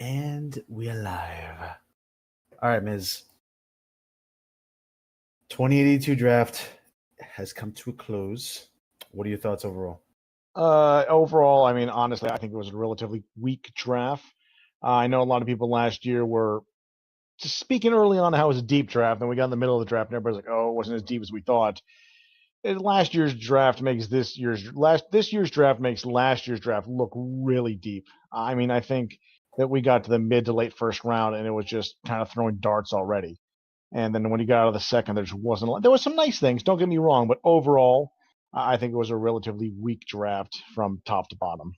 And we're live. All right, Ms. 2082 draft has come to a close. What are your thoughts overall? Overall, I mean, honestly, I think it was a relatively weak draft. I know a lot of people last year were just speaking early on how it was a deep draft, and we got in the middle of the draft, and everybody's like, "Oh, it wasn't as deep as we thought." Last year's draft makes this year's draft makes last year's draft look really deep. I mean, I think that we got to the mid to late first round, and it was just kind of throwing darts already. And then when you got out of the second, there just wasn't a lot. There was some nice things, don't get me wrong, but overall, I think it was a relatively weak draft from top to bottom.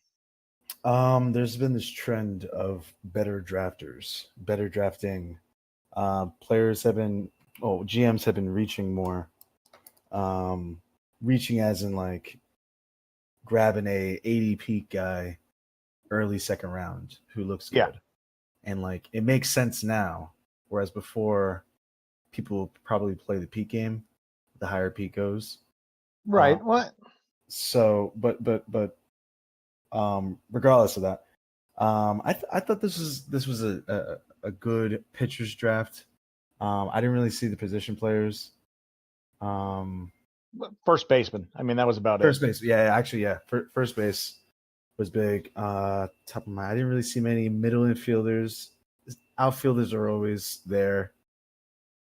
There's been this trend of better drafters, better drafting. Players have been, GMs have been reaching more. Reaching as in like grabbing a 80 peak guy early second round who looks good. Yeah. And like it makes sense now. Whereas before, people probably play the peak game, the higher peak goes. Right. What? So, but regardless of that, I thought this was a good pitchers draft. I didn't really see the position players. First baseman. I mean, that was about First it. base, yeah, actually, yeah. First base was big. Top of my, I didn't really see many middle infielders. Outfielders are always there,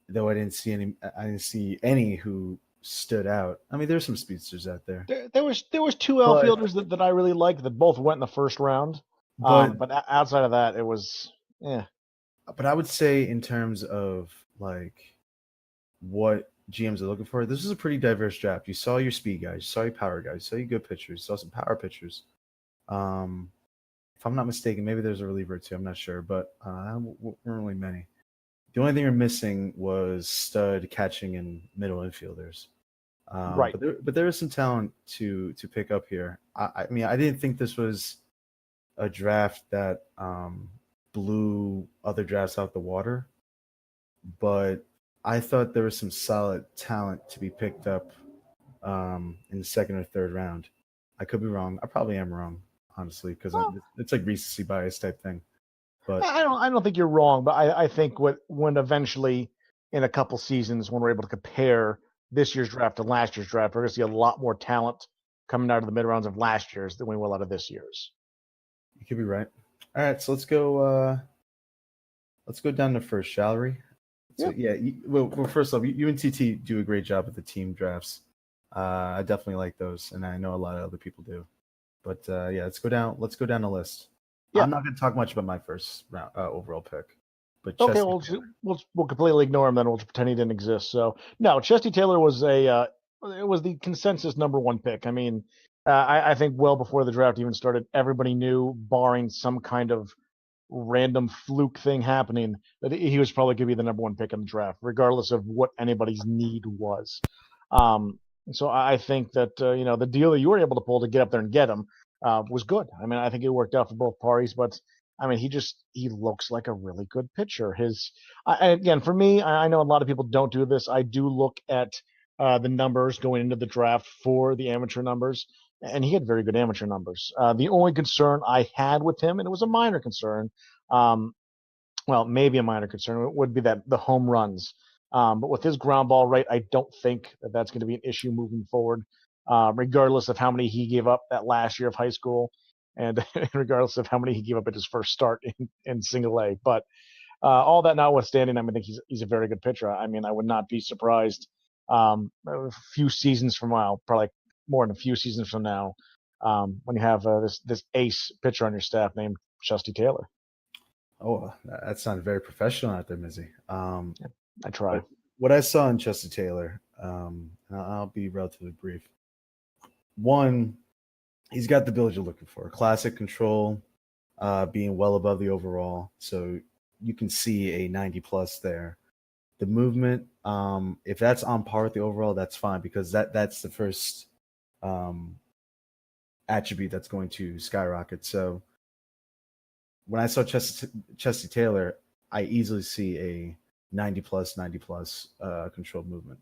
though I didn't see any. I didn't see any who stood out. I mean, there's some speedsters out there. There was two But outfielders that I really liked that both went in the first round. but But outside of that, it was yeah. but I would say in terms of like what GMs are looking for, this is a pretty diverse draft. You saw your speed guys, you saw your power guys, you saw your good pitchers, you saw some power pitchers. If I'm not mistaken, maybe there's a reliever or two. I'm not sure, but weren't really many. The only thing you're missing was stud catching and middle infielders. Right. But there is some talent to pick up here. I mean, I didn't think this was a draft that blew other drafts out the water, but I thought there was some solid talent to be picked up in the second or third round. I could be wrong. I probably am wrong, honestly, because Well, it's like recency bias type thing. But I don't think you're wrong, but I think when eventually in a couple seasons when we're able to compare this year's draft to last year's draft, we're going to see a lot more talent coming out of the mid rounds of last year's than we will out of this year's. you could be right. All right, so let's go. Let's go down to first, Shallery. So well, first off, you and TT do a great job with the team drafts. I definitely like those, and I know a lot of other people do. But yeah, let's go down. Let's go down the list. Yeah. I'm not going to talk much about my first round overall pick. But Okay, Chesty we'll completely ignore him then. We'll just pretend he didn't exist. So no, Chesty Taylor was it was the consensus number one pick. I mean, I think well before the draft even started, everybody knew, barring some kind of random fluke thing happening, that he was probably going to be the number one pick in the draft, regardless of what anybody's need was. So I think that the deal that you were able to pull to get up there and get him was good. I mean, I think it worked out for both parties, but I mean, he looks like a really good pitcher. Again, for me, I know a lot of people don't do this. I do look at the numbers going into the draft for the amateur numbers, and he had very good amateur numbers. The only concern I had with him, and it was a minor concern, well, maybe a minor concern, would be that the home runs. But with his ground ball rate, I don't think that that's going to be an issue moving forward, regardless of how many he gave up that last year of high school, and regardless of how many he gave up at his first start in single A. But all that notwithstanding, I mean, I think he's a very good pitcher. I mean, I would not be surprised a few seasons from now, probably more than a few seasons from now, when you have this ace pitcher on your staff named Chesty Taylor. Oh, that sounded very professional out there, Mizzy. I try. What I saw in Chester Taylor, and I'll be relatively brief. One, he's got the build you're looking for. Classic control, being well above the overall. So you can see a 90 plus there. The movement, if that's on par with the overall, that's fine because that's the first attribute that's going to skyrocket. So when I saw Chesty Taylor, I easily see a 90 plus controlled movement.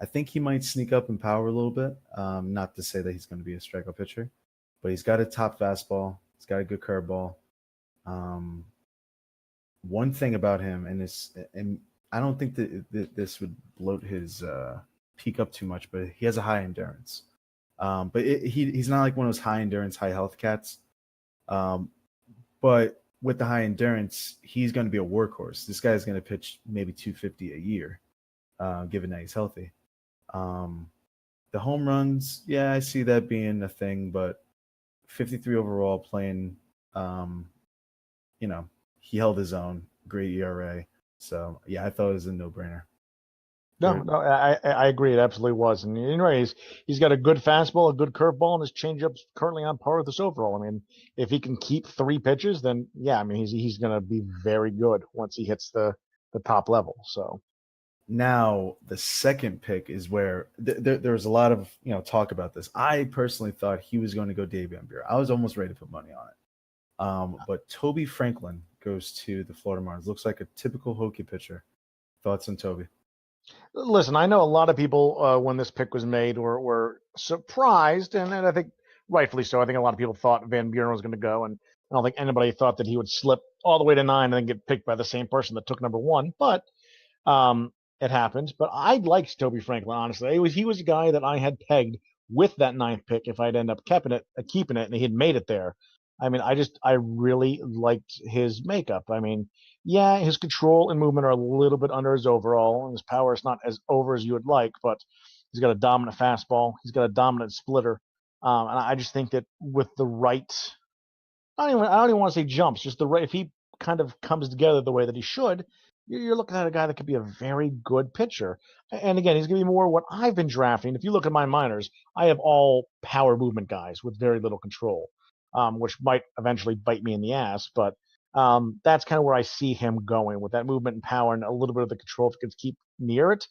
I think he might sneak up in power a little bit. Not to say that he's going to be a strikeout pitcher, but he's got a top fastball. He's got a good curveball. one thing about him, and I don't think that this would bloat his peak up too much, but he has a high endurance. But he's not like one of those high endurance, high health cats. But with the high endurance, he's going to be a workhorse. This guy's going to pitch maybe 250 a year, given that he's healthy. The home runs, yeah, I see that being a thing, but 53 overall playing, you know, he held his own, great ERA. So yeah, I thought it was a no-brainer. No, I agree. It absolutely was. And anyway, he's got a good fastball, a good curveball, and his changeup's currently on par with this overall. I mean, if he can keep 3 pitches, then yeah, I mean he's going to be very good once he hits the top level. So Now the second pick is where there was a lot of talk about this. I personally thought he was going to go Dave Van Buren. I was almost ready to put money on it. But Toby Franklin goes to the Florida Marlins. Looks like a typical Hokie pitcher. Thoughts on Toby? listen, I know a lot of people when this pick was made were surprised, and I think rightfully so. I think a lot of people thought Van Buren was going to go, and I don't think anybody thought that he would slip all the way to 9 and then get picked by the same person that took number 1. But Um, it happens, but I liked Toby Franklin, honestly. He was a guy that I had pegged with that 9th pick if I'd end up keeping it, and he had made it there. I mean, I really liked his makeup. I mean, yeah, his control and movement are a little bit under his overall, and his power is not as over as you would like, but he's got a dominant fastball. He's got a dominant splitter. And I just think that with the right, I don't even want to say jumps, just the right, if he kind of comes together the way that he should, you're looking at a guy that could be a very good pitcher. And again, he's going to be more what I've been drafting. If you look at my minors, I have all power movement guys with very little control, which might eventually bite me in the ass. But that's kind of where I see him going with that movement and power and a little bit of the control if he can keep near it.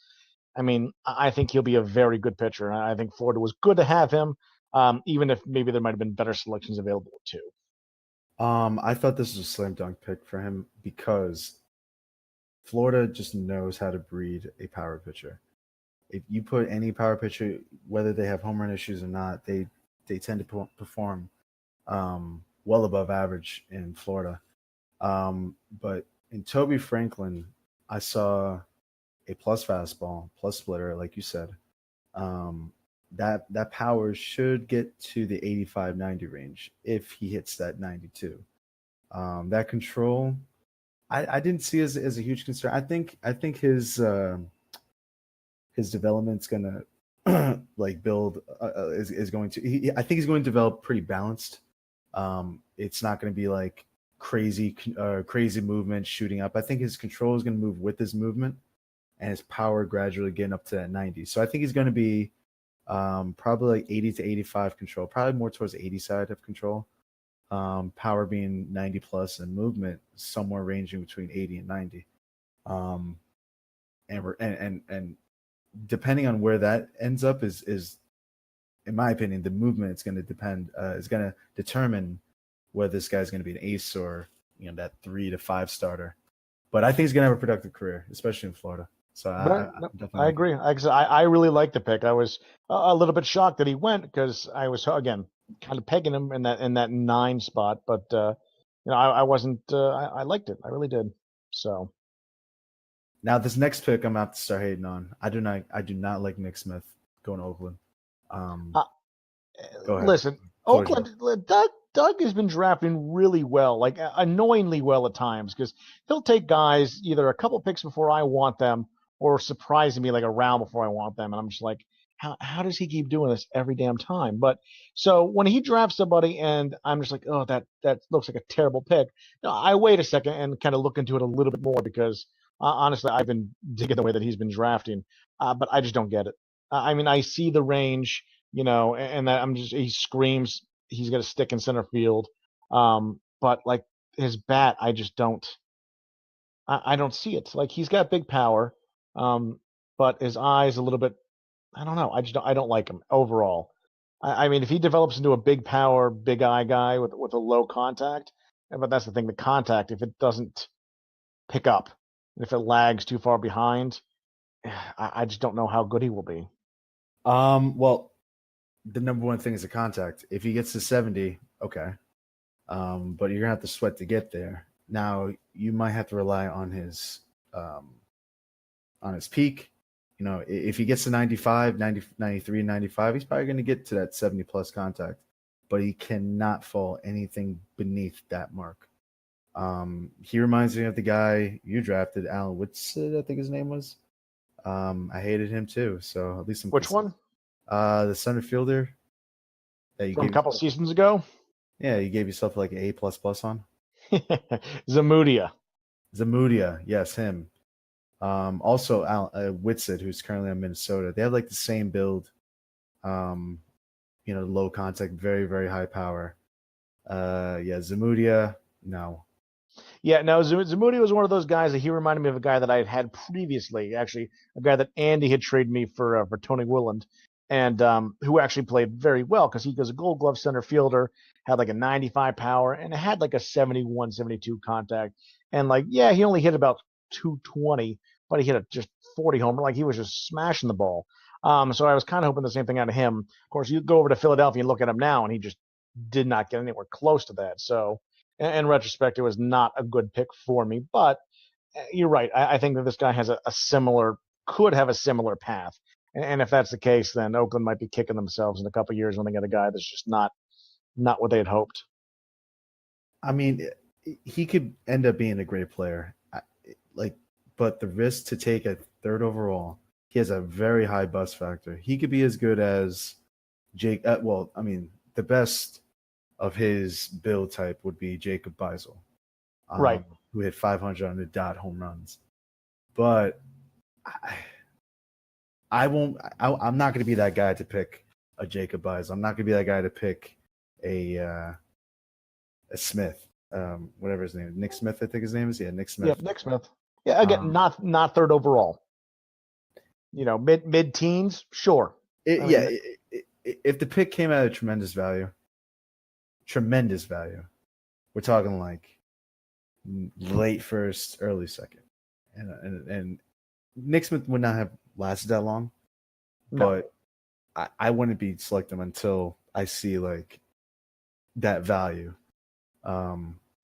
I mean, I think he'll be a very good pitcher. And I think Florida was good to have him, even if maybe there might have been better selections available too. I thought this was a slam dunk pick for him because Florida just knows how to breed a power pitcher. If you put any power pitcher, whether they have home run issues or not, they tend to perform well above average in Florida. But in Toby Franklin, I saw a plus fastball, plus splitter, like you said. Um, that power should get to the 85-90 range if he hits that 92. That control, I didn't see as a huge concern. I think his development's gonna like build is going to. I think he's going to develop pretty balanced. It's not going to be like crazy movement shooting up. I think his control is going to move with his movement, and his power gradually getting up to that 90. So I think he's going to be probably like 80 to 85 control, probably more towards the 80 side of control. Power being 90 plus, and movement somewhere ranging between 80 and 90. Um, and depending on where that ends up is in my opinion the movement is going to depend is going to determine whether this guy's going to be an ace or that 3 to 5 starter. But I think he's going to have a productive career, especially in Florida. So But I no, definitely I like agree. I really like the pick. I was a little bit shocked that he went because I was again kind of pegging him in that 9 spot. But I wasn't. I liked it. I really did. So now this next pick I'm about to start hating on. I do not like Nick Smith going to Oakland. Um, uh, Go ahead. listen, Floor is yours. Oakland. Doug has been drafting really well, like annoyingly well at times, because he'll take guys either a couple picks before I want them, or surprising me like a round before I want them, and I'm just like, how does he keep doing this every damn time? But so when he drafts somebody, and I'm just like, oh, that looks like a terrible pick. No, I wait a second and kind of look into it a little bit more because honestly, I've been digging the way that he's been drafting, but I just don't get it. I mean, I see the range, and that he screams he's got a stick in center field. But like his bat, I just don't. I don't see it. Like he's got big power, but his eyes a little bit. I don't know. I don't like him overall. I mean, if he develops into a big power, big eye guy with a low contact, but that's the thing. The contact, if it doesn't pick up, if it lags too far behind, I just don't know how good he will be. Well, the number one thing is the contact. If he gets to 70, okay. But you're gonna have to sweat to get there. Now you might have to rely on his peak. You know, if he gets to 95, 90, 93, 95, he's probably going to get to that 70 plus contact, but he cannot fall anything beneath that mark. He reminds me of the guy you drafted, Alan Whitson, I think his name was. I hated him too, so at least I'm Which one? the center fielder that you From a gave couple yourself, seasons ago? yeah, you gave yourself like an A plus plus on. Zamudia. Zamudia, yes, him. Also Whitsid, who's currently on Minnesota. They have like the same build. Um, low contact, very, very high power. Yeah, Zamudia, no. Yeah, no, Zamudia was one of those guys that he reminded me of a guy that I had previously, actually, a guy that Andy had traded me for Tony Willand, and who actually played very well because he was a Gold Glove center fielder, had like a 95 power, and had like a 71, 72 contact, and like yeah, he only hit about 220, but he hit a just 40 homer, like he was just smashing the ball. So I was kind of hoping the same thing out of him. Of course, you go over to Philadelphia and look at him now, and he just did not get anywhere close to that. So in retrospect, it was not a good pick for me. But you're right. I think that this guy has could have a similar path. And if that's the case, then Oakland might be kicking themselves in a couple of years when they get a guy that's just not what they had hoped. I mean, he could end up being a great player. But the risk to take at third overall, he has a very high bust factor. He could be as good as Jake. The best of his build type would be Jacob Beisel, Right. who hit 500 on the dot home runs. But I won't. I'm not going to be that guy to pick a Jacob Beisel. I'm not going to be that guy to pick a Smith, whatever his name is. Nick Smith, I think his name is. Yeah, Nick Smith. Yeah, Nick Smith. Yeah, again, not third overall. Mid teens, sure. If the pick came at a tremendous value, we're talking like late first, early second, and Nick Smith would not have lasted that long, but I wouldn't be selecting him until I see like that value.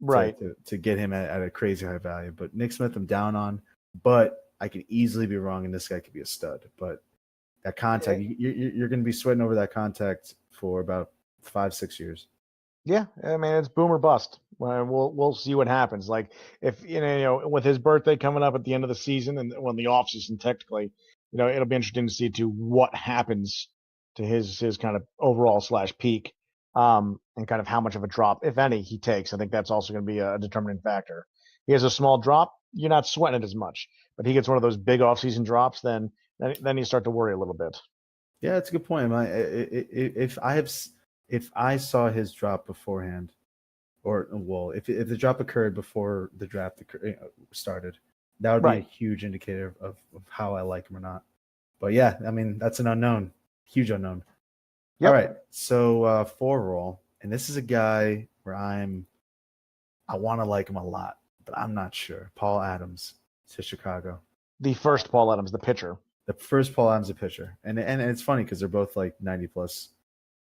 Right. To get him at a crazy high value. But Nick Smith, I'm down on. But I could easily be wrong, and this guy could be a stud. But that contact, you're going to be sweating over that contact for about 5-6 years. Yeah, I mean it's boom or bust. We'll see what happens. Like if with his birthday coming up at the end of the season and when the off season technically, it'll be interesting to see what happens to his kind of overall / peak, and kind of how much of a drop, if any, he takes. I think that's also going to be a determining factor. He has a small drop, you're not sweating it as much. But he gets one of those big off season drops, then you start to worry a little bit. Yeah, that's a good point. If I saw his drop beforehand, if the drop occurred before the draft started, that would be a huge indicator of how I like him or not. But yeah, I mean that's an unknown, huge unknown. Yep. All right, so 4 roll, and this is a guy where I want to like him a lot, but I'm not sure. Paul Adams to Chicago. The first Paul Adams, the pitcher. The first Paul Adams, the pitcher, and it's funny because they're both like 90 plus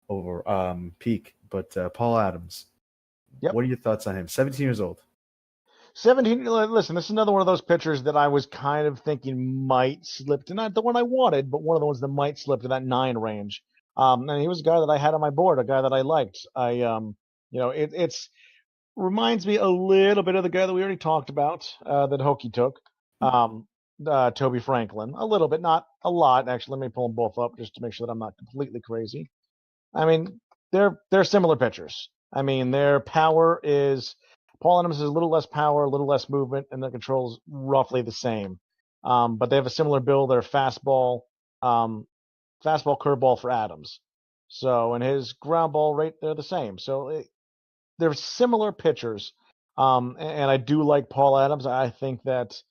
over peak, but Paul Adams. Yep. What are your thoughts on him? 17 years old. 17. Listen, this is another one of those pitchers that I was kind of thinking might slip to not the one I wanted, but one of the ones that might slip to that 9 range. And he was a guy that I had on my board, a guy that I liked. It's reminds me a little bit of the guy that we already talked about that Hokie took, Toby Franklin. A little bit, not a lot. Actually, let me pull them both up just to make sure that I'm not completely crazy. I mean, they're similar pitchers. I mean, their power is Paul Adams has a little less power, a little less movement, and their control is roughly the same. But they have a similar build. They're fastball, curveball for Adams. So, and his ground ball rate, they're the same. So they're similar pitchers. And I do like Paul Adams. I think that,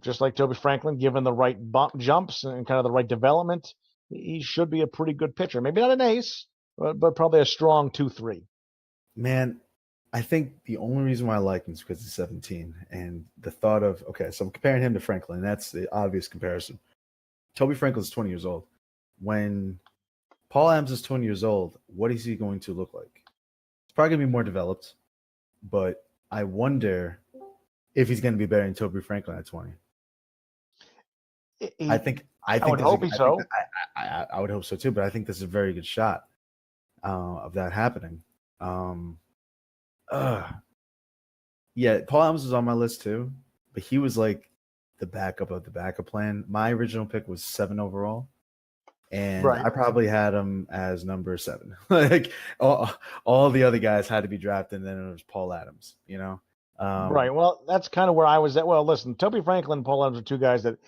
just like Toby Franklin, given the right jumps and kind of the right development, he should be a pretty good pitcher. Maybe not an ace, but probably a strong 2-3. Man, I think the only reason why I like him is because he's 17. And the thought of, so I'm comparing him to Franklin. That's the obvious comparison. Toby Franklin's 20 years old. When Paul Adams is 20 years old, what is he going to look like? It's probably going to be more developed, but I wonder if he's going to be better than Toby Franklin at 20. I think I would there's hope so. I would hope so too, but I think this is a very good shot of that happening. Yeah, Paul Adams was on my list too, but he was like the backup of the backup plan. My original pick was 7 overall, and Right. I probably had him as number 7. Like all the other guys had to be drafted, and then it was Paul Adams. Right. Well, that's kind of where I was at. Well, listen, Toby Franklin and Paul Adams are two guys that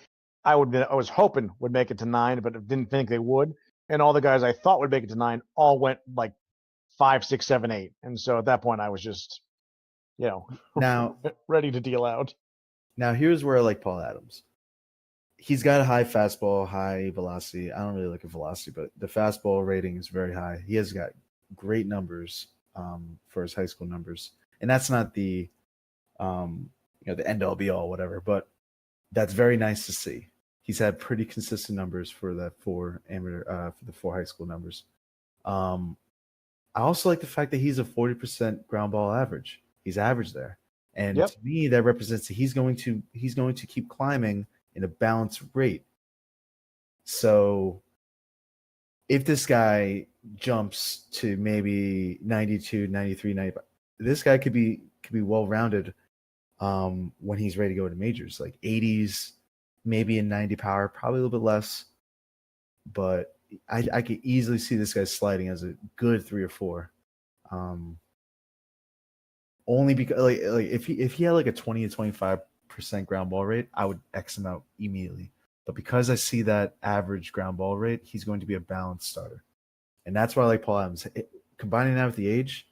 I was hoping would make it to 9, but didn't think they would. And all the guys I thought would make it to 9 all went like 5, 6, 7, 8. And so at that point, I was just, Now, ready to deal out. now here's where I like Paul Adams. He's got a high fastball, high velocity. I don't really look at velocity, but the fastball rating is very high. He has got great numbers for his high school numbers, and that's not the the end all be all, whatever. But that's very nice to see. He's had pretty consistent numbers for the 4 high school numbers. I also like the fact that he's a 40% ground ball average. He's average there, and Yep. to me, that represents that he's going to keep climbing in a balanced rate. So if this guy jumps to maybe 92, 93, 95, this guy could be well-rounded when he's ready to go to majors, like 80s, maybe in 90 power, probably a little bit less. But I could easily see this guy sliding as a good 3 or 4. Only because like if he had like a 20 to 25% ground ball rate, I would X him out immediately. But because I see that average ground ball rate, he's going to be a balanced starter. And that's why I like Paul Adams. Combining that with the age,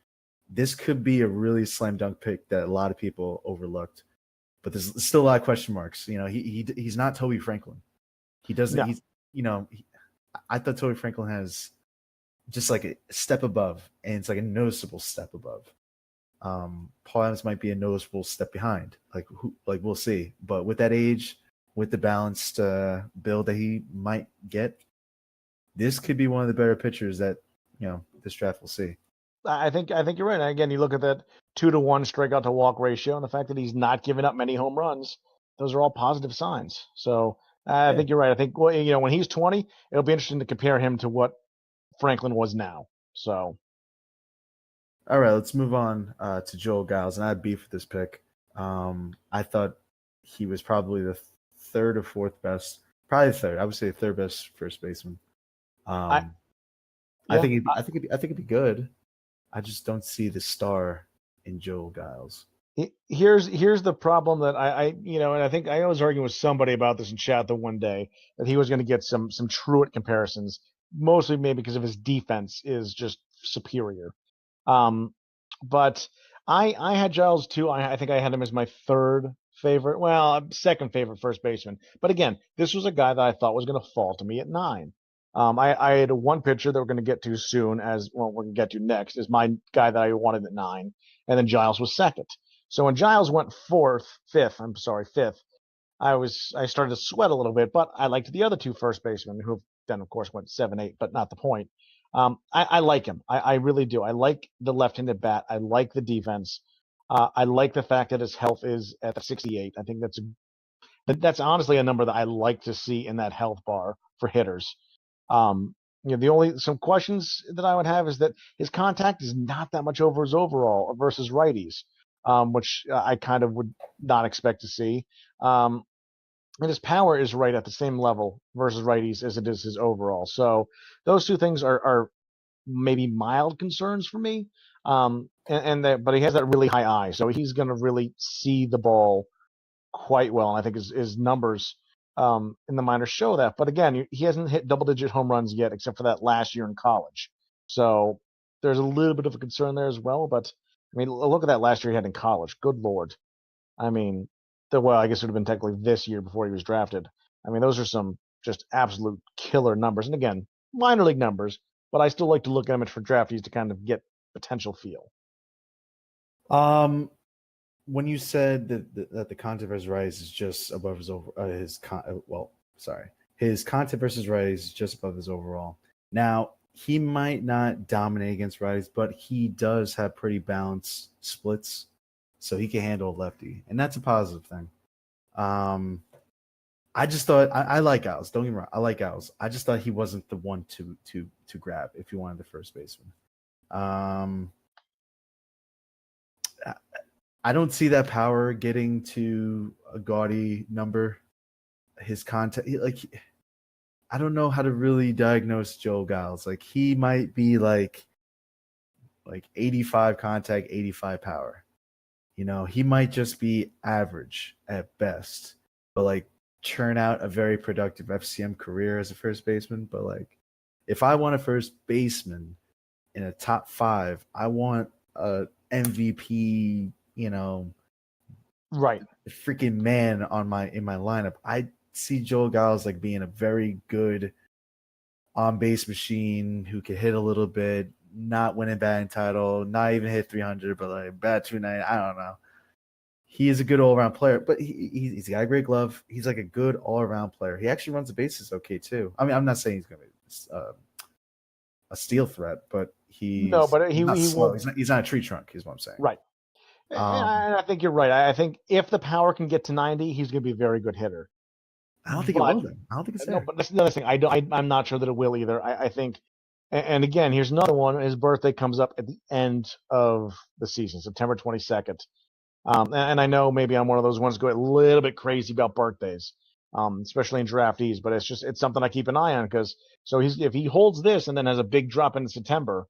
this could be a really slam dunk pick that a lot of people overlooked. But there's still a lot of question marks. He's not Toby Franklin. He doesn't. No. He's I thought Toby Franklin has just like a step above, and it's like a noticeable step above. Paul Adams might be a noticeable step behind. Like we'll see. But with that age, with the balanced build that he might get, this could be one of the better pitchers that this draft will see. I think you're right. And again, you look at that 2-to-1 strikeout to walk ratio, and the fact that he's not giving up many home runs. Those are all positive signs. So I think you're right. I think when he's 20, it'll be interesting to compare him to what Franklin was now. So. All right, let's move on to Joel Giles, and I had beef with this pick. I thought he was probably the 3rd or 4th best, probably the 3rd. I would say the 3rd best first baseman. I think it'd be good. I just don't see the star in Joel Giles. Here's the problem that and I think I was arguing with somebody about this in chat the one day that he was going to get some Truitt comparisons, mostly maybe because of his defense is just superior. But I had Giles too. I think I had him as my 3rd favorite, 2nd favorite first baseman. But again, this was a guy that I thought was going to fall to me at 9. I had one pitcher that we're going to get to soon, we're going to get to next, is my guy that I wanted at 9, and then Giles was 2nd. So when Giles went 5th, I started to sweat a little bit, but I liked the other 2 first basemen who then of course went 7, 8, but not the point. I like him. I really do. I like the left-handed bat. I like the defense. I like the fact that his health is at 68. I think that's honestly a number that I like to see in that health bar for hitters. Some questions that I would have is that his contact is not that much over his overall versus righties, which I kind of would not expect to see. And his power is right at the same level versus righties as it is his overall. So those 2 things are maybe mild concerns for me. But he has that really high eye, so he's going to really see the ball quite well. And I think his numbers in the minors show that. But again, he hasn't hit double-digit home runs yet, except for that last year in college. So there's a little bit of a concern there as well. But I mean, look at that last year he had in college. Good Lord. I mean, I guess it would have been technically this year before he was drafted. I mean, those are some just absolute killer numbers. And again, minor league numbers, but I still like to look at them for draftees to kind of get potential feel. When you said that the content versus rise is just above his content versus rise is just above his overall. Now he might not dominate against righties, but he does have pretty balanced splits. so he can handle a lefty, and that's a positive thing. I just thought I like Owls. Don't get me wrong, I like Owls. I just thought he wasn't the one to grab if you wanted the first baseman. I don't see that power getting to a gaudy number. His contact, I don't know how to really diagnose Joe Giles. Like he might be like 85 contact, 85 power. He might just be average at best, but like churn out a very productive FCM career as a first baseman. But like, if I want a first baseman in a top 5, I want a MVP, Right. freaking man in my lineup. I see Joel Giles like being a very good on base machine who could hit a little bit, not win a batting title, not even hit 300, but like bat 290. I don't know. He is a good all around player, but he's got a great glove. He's like a good all around player. He actually runs the bases okay too. I mean, I'm not saying he's going to be a steal threat, but he's not he slow. won't. He's not a tree trunk, is what I'm saying. Right. And I think you're right. I think if the power can get to 90, he's going to be a very good hitter. I don't think it will. Then I don't think it's there. No, but that's the other thing. I'm not sure that it will either. I think, and again, here's another one. His birthday comes up at the end of the season, September 22nd. And I know maybe I'm one of those ones go a little bit crazy about birthdays, especially in draftees. But it's something I keep an eye on because if he holds this and then has a big drop in September,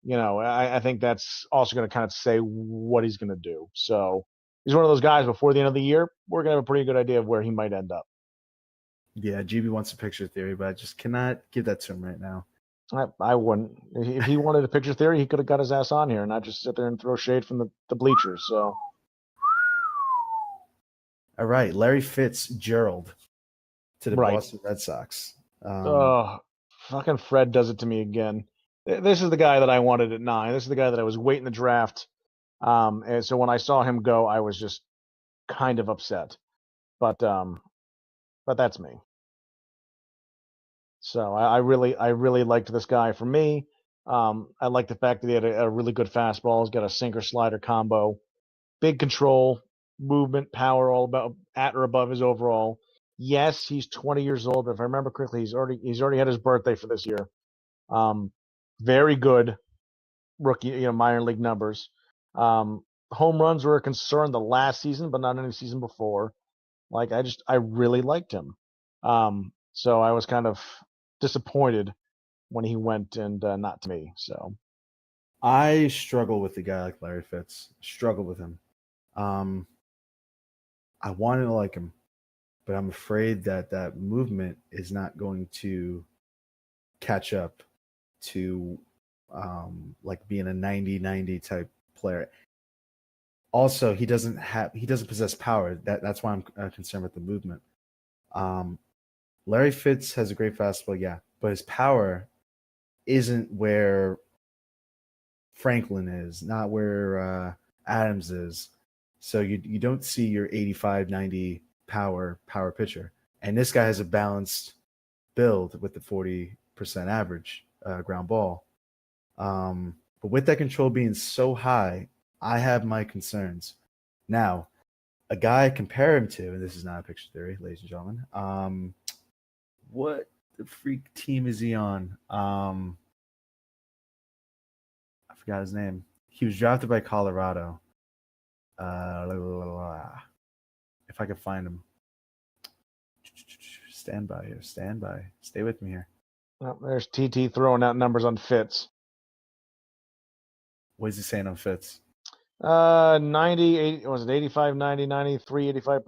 I think that's also going to kind of say what he's going to do. So he's one of those guys before the end of the year, we're going to have a pretty good idea of where he might end up. Yeah, GB wants a picture theory, but I just cannot give that to him right now. I wouldn't. If he wanted a picture theory, he could have got his ass on here and not just sit there and throw shade from the bleachers. So, all right, Larry Fitzgerald to the Boston Red Sox. Fucking Fred does it to me again. This is the guy that I wanted at 9. This is the guy that I was waiting the draft. And so when I saw him go, I was just kind of upset. But that's me. So I really liked this guy. For me, I like the fact that he had a really good fastball. He's got a sinker slider combo, big control, movement, power, all about at or above his overall. Yes, he's 20 years old, but if I remember correctly, he's already had his birthday for this year. Very good rookie, minor league numbers. Home runs were a concern the last season, but not any season before. Like I really liked him. So I was kind of disappointed when he went and not to me. So I struggle with a guy like Larry Fitz. Struggle with him. I wanted to like him, but I'm afraid that movement is not going to catch up to like being a 90-90 type player. Also, he doesn't possess power. That's why I'm concerned with the movement. Larry Fitz has a great fastball, yeah, but his power isn't where Franklin is, not where Adams is. So you don't see your 85, 90 power pitcher. And this guy has a balanced build with the 40% average ground ball. But with that control being so high, I have my concerns. Now, a guy I compare him to, and this is not a picture theory, ladies and gentlemen. What the freak team is he on? I forgot his name. He was drafted by Colorado. If I could find him. Stand by here. Stand by. Stay with me here. Well, there's TT throwing out numbers on Fitz. What is he saying on Fitz? 90, 80, was it 85, 90, 93, 85?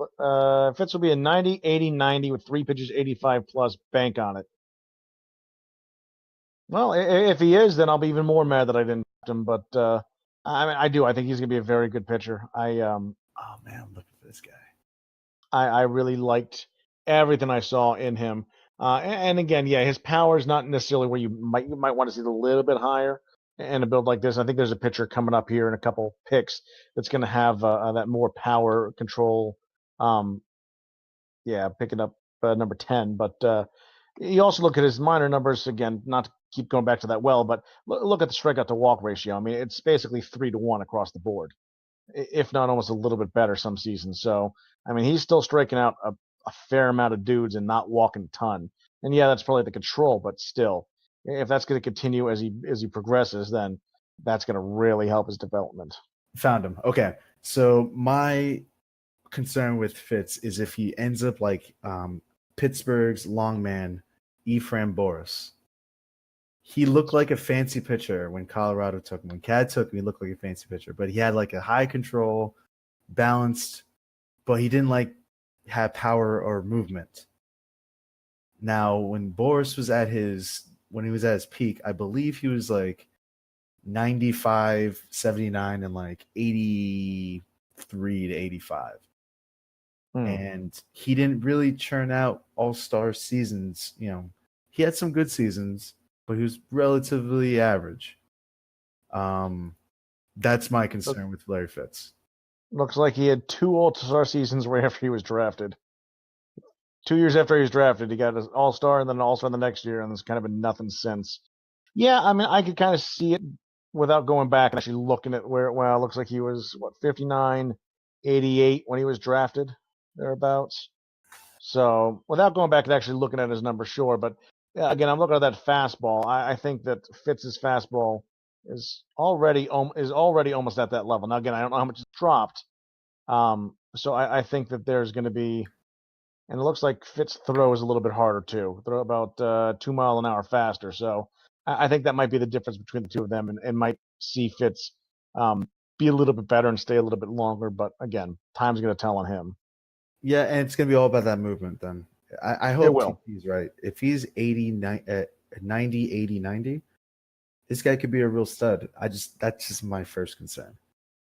Fitz will be a 90, 80, 90 with 3 pitches, 85 plus. Bank on it. Well, if he is, then I'll be even more mad that I didn't draft him. But I do. I think he's going to be a very good pitcher. Oh man, I'm looking for this guy. I really liked everything I saw in him. And again, yeah, his power is not necessarily where you might want to see it a little bit higher. And a build like this, I think there's a pitcher coming up here in a couple picks that's going to have that more power control. Picking up number 10. But you also look at his minor numbers again, not to keep going back to that but look at the strikeout to walk ratio. I mean, it's basically 3-1 across the board. if not almost a little bit better some seasons. So, I mean, he's still striking out a fair amount of dudes and not walking a ton. And yeah, that's probably the control, but still, if that's going to continue as he progresses, then that's going to really help his development. Found him. Okay. So my concern with Fitz is if he ends up like Pittsburgh's longman, Ephraim Boris. He looked like a fancy pitcher when Colorado took him. When Cad took him, he looked like a fancy pitcher, but he had like a high control, balanced, but he didn't like have power or movement. Now, when Boris was at his peak, I believe he was like 95, 79, and like 83 to 85. And he didn't really churn out all-star seasons. You know, he had some good seasons, but he was relatively average. That's my concern with Larry Fitz. Looks like he had 2 all-star seasons right after he was drafted. 2 years after he was drafted, he got an all-star and then an all-star the next year, and there's kind of been nothing since. Yeah, I mean, I could kind of see it without going back and actually looking at where, well, it looks like he was, 59, 88 when he was drafted, thereabouts. So without going back and actually looking at his numbers, sure. But yeah, again, I'm looking at that fastball. I think that Fitz's fastball is already almost at that level. Now, again, I don't know how much it's dropped. So I think that there's going to be, and it looks like Fitz throws a little bit harder too. Throw about 2 mile an hour faster. So I think that might be the difference between the two of them, and might see Fitz be a little bit better and stay a little bit longer. But again, time's going to tell on him. Yeah, and it's going to be all about that movement then. I hope TP's right. If he's 90, 80, 90, this guy could be a real stud. That's just my first concern.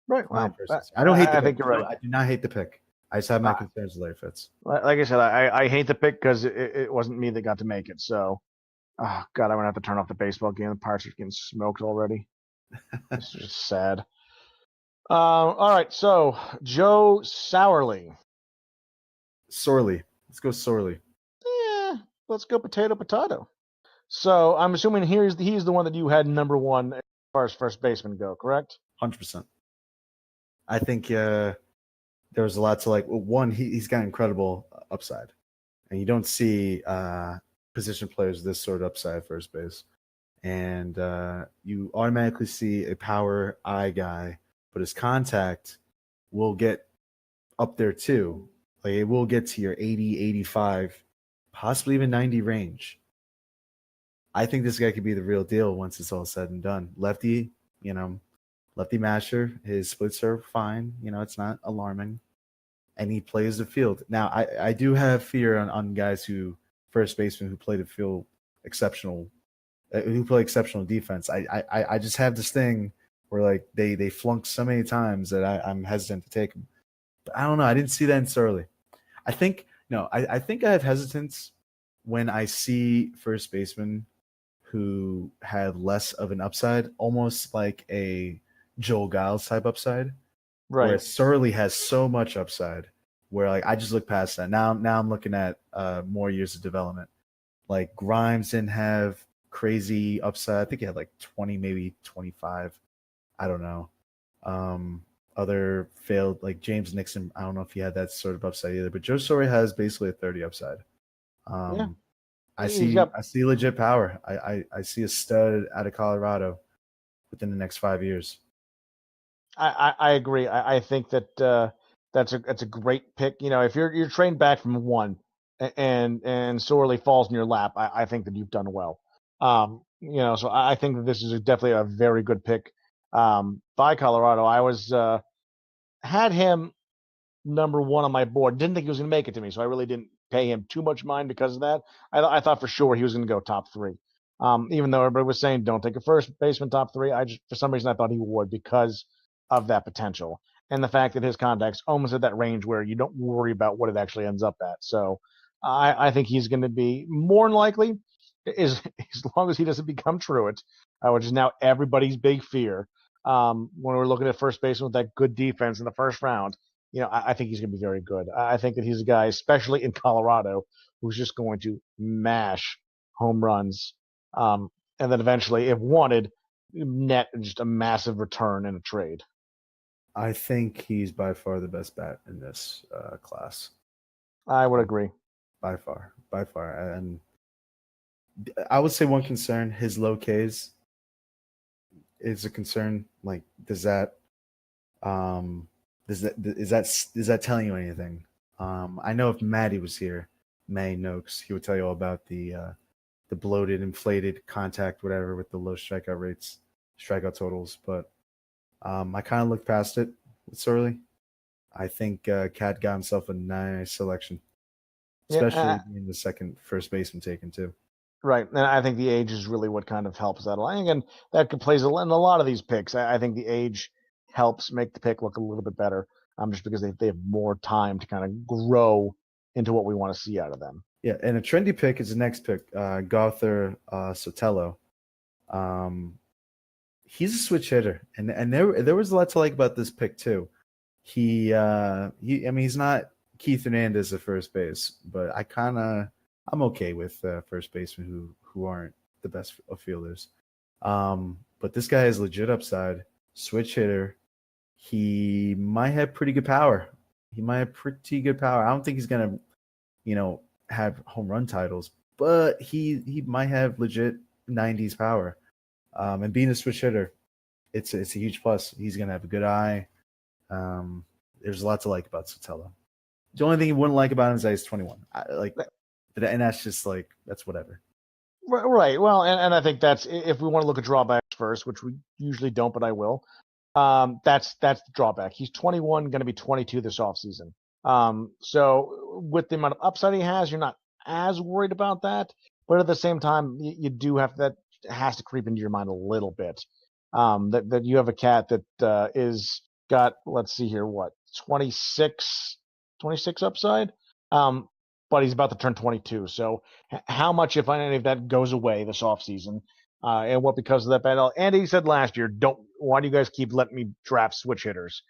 Right. Well, I don't hate the pick. I think you're right. I do not hate the pick. I just have my concerns with Larry Fitz. Like I said, I hate the pick because it wasn't me that got to make it. So, oh God, I'm going to have to turn off the baseball game. The Pirates are getting smoked already. It's just sad. All right, so Joe Sourly. Sorely. Let's go Sorely. Yeah, let's go potato. So I'm assuming he's the one that you had number 1 as far as first baseman go, correct? 100%. I think there was a lot to like. Well, one, he's got incredible upside, and you don't see position players with this sort of upside at first base. And you automatically see a power eye guy, but his contact will get up there too. Like it will get to your 80, 85, possibly even 90 range. I think this guy could be the real deal once it's all said and done. Lefty, lefty masher, his splits are fine. It's not alarming. And he plays the field. Now, I do have fear on guys first basemen who play the field exceptional, who play exceptional defense. I just have this thing where like they flunk so many times that I'm hesitant to take them. But I don't know. I didn't see that in Surly. I think I think I have hesitance when I see first basemen who have less of an upside, almost like a Joel Giles type upside. Right. Where Surly has so much upside where like I just look past that. Now I'm looking at more years of development. Like Grimes didn't have crazy upside. I think he had like 20, maybe 25. I don't know. Other failed like James Nixon. I don't know if he had that sort of upside either. But Joe Torre has basically a 30 upside. Yeah. I see legit power. I see a stud out of Colorado within the next 5 years. I agree. I think that that's a great pick. If you're trained back from 1 and Sorely falls in your lap, I think that you've done well. So I think that this is definitely a very good pick by Colorado. I was had him number 1 on my board. Didn't think he was going to make it to me, so I really didn't pay him too much mind because of that. I thought for sure he was going to go top 3. Even though everybody was saying don't take a first baseman top 3, for some reason I thought he would because of that potential and the fact that his contact's almost at that range where you don't worry about what it actually ends up at. So I think he's going to be more than likely, as long as he doesn't become Truitt, which is now everybody's big fear. When we're looking at first baseman with that good defense in the first round, I think he's going to be very good. I think that he's a guy, especially in Colorado, who's just going to mash home runs. And then eventually, if wanted, net just a massive return in a trade. I think he's by far the best bat in this class. I would agree. By far. And I would say one concern: his low Ks is a concern. Like, um, is that telling you anything? I know if Maddie was here, May Noakes, he would tell you all about the bloated, inflated contact, whatever, with the low strikeout totals. But I kind of looked past it with Surly. I think Cat got himself a nice selection, especially Yeah, being the second first baseman taken too. right. And I think the age is really what kind of helps that. And again, that plays in a lot of these picks. I think the age helps make the pick look a little bit better, just because they have more time to kind of grow into what we want to see out of them. Yeah, and a trendy pick is the next pick, Gother Sotelo. He's a switch hitter, and there was a lot to like about this pick too. I mean, he's not Keith Hernandez at first base, but I'm okay with first basemen who aren't the best of fielders. But this guy has legit upside, switch hitter. He might have pretty good power. I don't think he's gonna, have home run titles, but he might have legit 90s power. And being a switch hitter, it's a huge plus. He's gonna have a good eye. There's a lot to like about Sotelo. The only thing you wouldn't like about him is that he's 21. And that's just like, that's whatever. Right. Well, and I think that's, if we want to look at drawbacks first, which we usually don't, but I will. That's the drawback. He's 21, going to be 22 this offseason. So with the amount of upside he has, you're not as worried about that. But at the same time, you do have, that has to creep into your mind a little bit. That you have a cat that is got, let's see here, what, 26 upside. But he's about to turn 22. So how much, if any of that, goes away this offseason? And what, because of that battle? Andy said last year, why do you guys keep letting me draft switch hitters?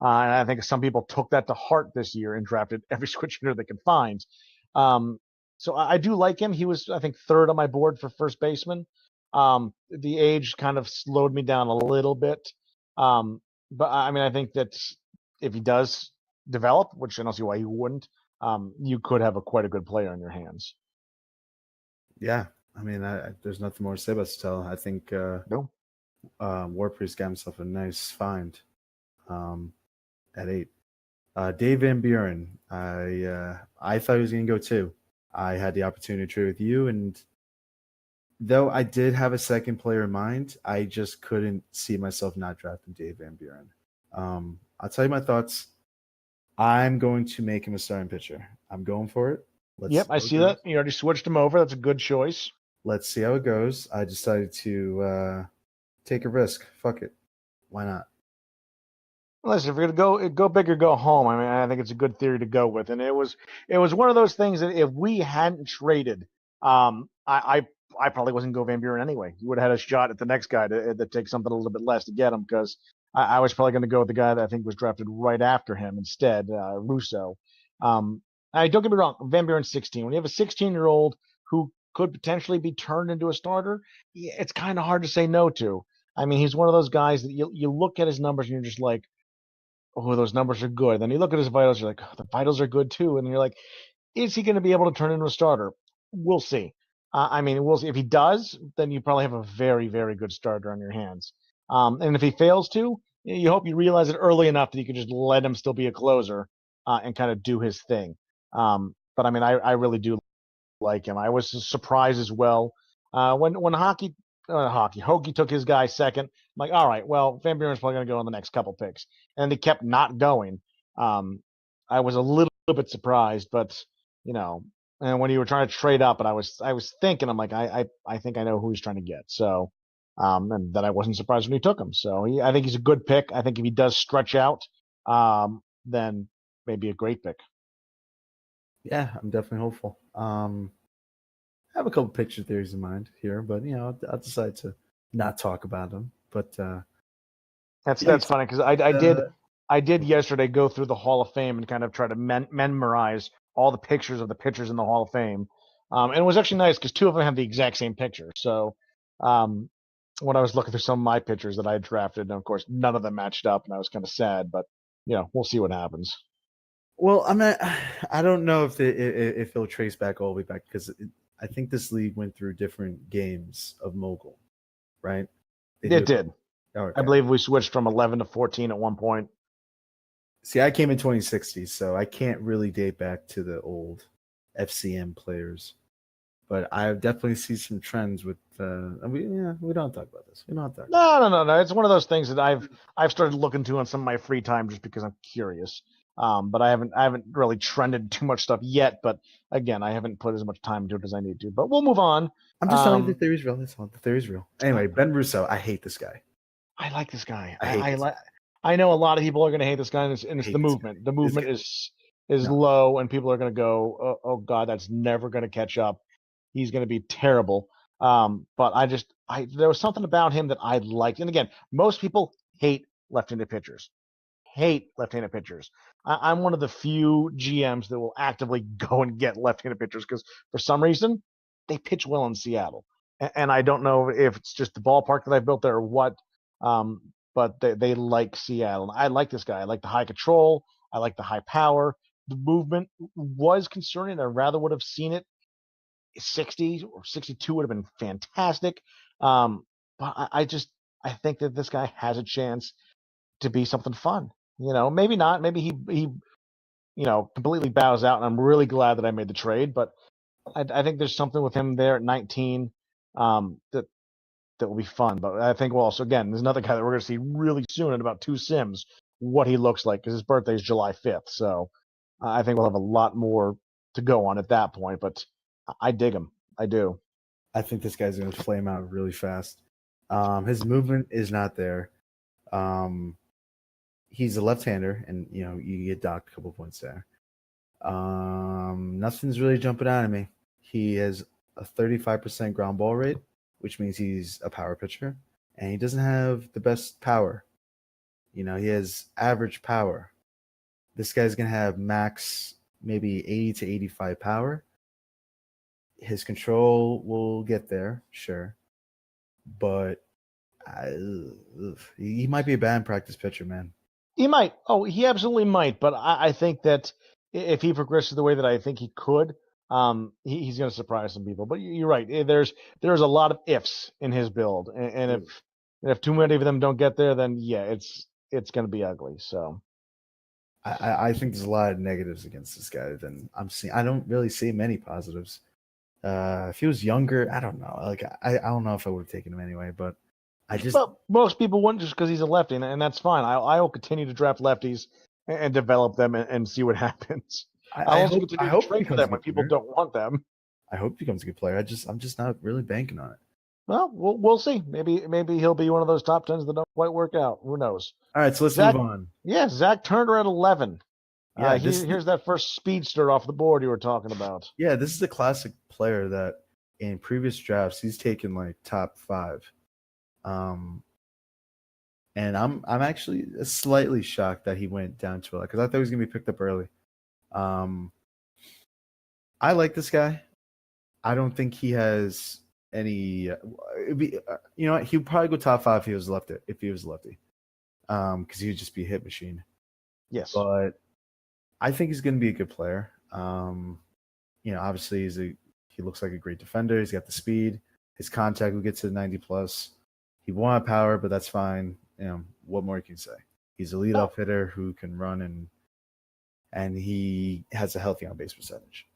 And I think some people took that to heart this year and drafted every switch hitter they could find. So I do like him. He was, I think, third on my board for first baseman. The age kind of slowed me down a little bit. But I mean, I think that if he does develop, which I don't see why he wouldn't, you could have quite a good player on your hands. Yeah, I mean, there's nothing more to say about Sotelo. I think No. War Priest got himself a nice find at 8. Dave Van Buren, I thought he was going to go too. I had the opportunity to trade with you, and though I did have a second player in mind, I just couldn't see myself not drafting Dave Van Buren. I'll tell you my thoughts. I'm going to make him a starting pitcher. I'm going for it. Yep, I see that. You already switched him over. That's a good choice. Let's see how it goes. I decided to take a risk. Fuck it. Why not? Listen, if you're gonna go big or go home, I mean, I think it's a good theory to go with. And it was one of those things that if we hadn't traded, I probably wasn't going to go Van Buren anyway. You would have had a shot at the next guy to take something a little bit less to get him, because I was probably going to go with the guy that I think was drafted right after him instead, Russo. I don't get me wrong, Van Buren's 16. When you have a 16-year-old who could potentially be turned into a starter, it's kind of hard to say no to. I mean, he's one of those guys that you look at his numbers and you're just like, oh, those numbers are good. Then you look at his vitals, you're like, oh, the vitals are good too. And you're like, is he going to be able to turn into a starter? We'll see. I mean, we'll see. If he does, then you probably have a very, very good starter on your hands. And if he fails to, you hope you realize it early enough that you can just let him still be a closer and kind of do his thing. But I mean, I really do like him. I was surprised as well when Hockey took his guy second. I'm like, all right, well, Van Buren's probably going to go on the next couple picks, and they kept not going. I was a little bit surprised, but you know, and when you were trying to trade up, and I was thinking, I'm like, I think I know who he's trying to get. So, and that I wasn't surprised when he took him. So I think he's a good pick. I think if he does stretch out, then maybe a great pick. Yeah, I'm definitely hopeful. I have a couple picture theories in mind here, but I'll decide to not talk about them. But That's funny, because I did yesterday go through the Hall of Fame and kind of try to memorize all the pictures of the pitchers in the Hall of Fame, and it was actually nice because two of them have the exact same picture. So when I was looking through some of my pitchers that I had drafted, and of course none of them matched up, and I was kind of sad. But we'll see what happens. Well, I'm not. I don't know if it'll trace back all the way back because I think this league went through different games of mogul, right? They do It it. did. Oh, I okay. believe we switched from 11 to 14 at one point. See, I came in 2060, so I can't really date back to the old FCM players. But I definitely see some trends with. We don't talk about this. We don't talk. No. It's one of those things that I've started looking to on some of my free time just because I'm curious. But I haven't really trended too much stuff yet. But again, I haven't put as much time into it as I need to. But we'll move on. I'm just telling you the theory's real. That's all. The theory's real. Anyway, Ben Russo, I hate this guy. I like this guy. I hate this guy. I know a lot of people are going to hate this guy, and I it's the hate this guy. movement. The This movement guy. is No, low, and people are going to go, oh God, that's never going to catch up. He's going to be terrible. But there was something about him that I liked. And again, most people hate left-handed pitchers. Hate left-handed pitchers. I'm one of the few GMs that will actively go and get left-handed pitchers because for some reason they pitch well in Seattle, and I don't know if it's just the ballpark that I built there or what. But they like Seattle. And I like this guy. I like the high control. I like the high power. The movement was concerning. I rather would have seen it 60 or 62 would have been fantastic. But I think that this guy has a chance to be something fun. Maybe not. Maybe he completely bows out, and I'm really glad that I made the trade. But I think there's something with him there at 19 that will be fun. But I think we'll also, again, there's another guy that we're going to see really soon in about 2 Sims what he looks like because his birthday is July 5th. So I think we'll have a lot more to go on at that point. But I dig him. I do. I think this guy's going to flame out really fast. His movement is not there. He's a left-hander, and you get docked a couple points there. Nothing's really jumping out at me. He has a 35% ground ball rate, which means he's a power pitcher, and he doesn't have the best power. He has average power. This guy's gonna have max maybe 80 to 85 power. His control will get there, sure, but he might be a bad practice pitcher, man. He might. Oh, he absolutely might. But I think that if he progresses the way that I think he could, he's going to surprise some people. But you're right. There's a lot of ifs in his build, and if too many of them don't get there, then yeah, it's going to be ugly. So I think there's a lot of negatives against this guy than I'm seeing. I don't really see many positives. If he was younger, I don't know. Like I don't know if I would have taken him anyway, but But most people wouldn't just because he's a lefty, and that's fine. I will continue to draft lefties and develop them and see what happens. I'll also I continue to hope he trade for becomes a them when good people player. don't want them. I hope he becomes a good player. I'm just not really banking on it. Well, we'll see. Maybe he'll be one of those top tens that don't quite work out. Who knows? All right, so let's Zach, move on. yeah, Zach Turner at 11. Yeah, Here's that first speedster off the board you were talking about. yeah, this is a classic player that in previous drafts he's taken like top 5. And I'm actually slightly shocked that he went down to it because I thought he was gonna be picked up early. I like this guy. I don't think he has any. He'd probably go top 5 if he was lefty. If he was lefty, because he would just be a hit machine. Yes, But I think he's going to be a good player. Obviously he looks like a great defender. He's got the speed. His contact will get to 90 plus. He won't have power, but that's fine. What more can you say? He's a leadoff hitter who can run and he has a healthy on base percentage.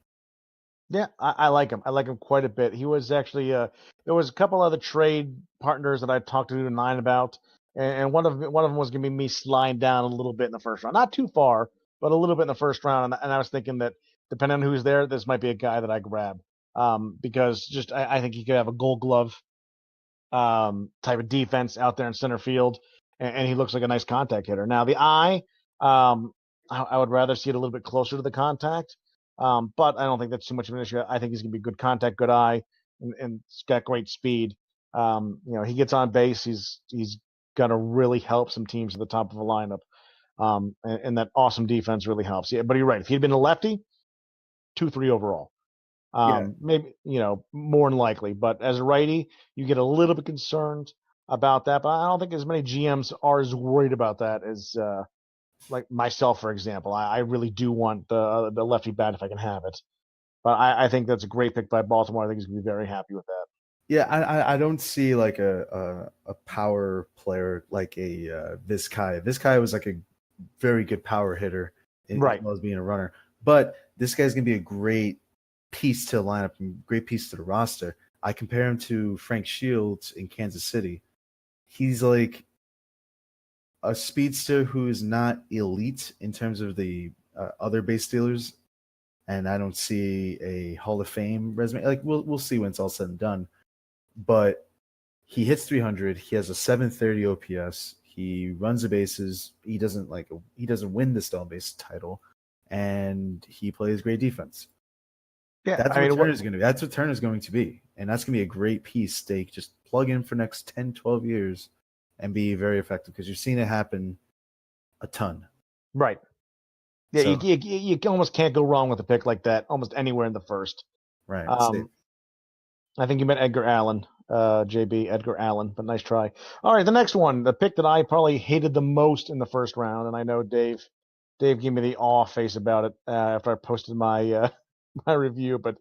yeah, I like him. I like him quite a bit. He was actually there was a couple other trade partners that I talked to 9 about, and one of them was going to be me sliding down a little bit in the first round, not too far, but a little bit in the first round. And I was thinking that depending on who's there, this might be a guy that I grab because just I think he could have a Gold Glove type of defense out there in center field, and he looks like a nice contact hitter. Now the eye, I would rather see it a little bit closer to the contact, but I don't think that's too much of an issue. I think he's going to be good contact, good eye, and he's got great speed. He gets on base. He's going to really help some teams at the top of the lineup, and that awesome defense really helps. Yeah, but you're right. If he'd been a lefty, 2-3 overall. Yeah. Maybe more than likely, but as a righty, you get a little bit concerned. about that, but I don't think as many GMs are as worried about that as like myself, for example. I really do want the lefty bat if I can have it. But I think that's a great pick by Baltimore. I think he's going to be very happy with that. Yeah, I don't see like a power player like a Vizcaya. Vizcaya was like a very good power hitter as Right. well as being a runner. But this guy's gonna be a great piece to the lineup and great piece to the roster. I compare him to Frank Shields in Kansas City. He's like a speedster who is not elite in terms of the other base stealers, and I don't see a Hall of Fame resume. Like we'll see when it's all said and done. But he hits 300. He has a 730 OPS. He runs the bases. He doesn't win the stolen base title, and he plays great defense. Yeah. That's I what mean, Turner's going to be. That's what Turner's going to be, and that's going to be a great piece they just plug in for next 10, 12 years, and be very effective because you've seen it happen a ton. right. Yeah. So You almost can't go wrong with a pick like that almost anywhere in the first. right, safe. Um, I think you meant Edgar Allen, JB, Edgar Allen, but nice try. All right, the next one, the pick that I probably hated the most in the first round, and I know Dave gave me the awe face about it after I posted my my review, but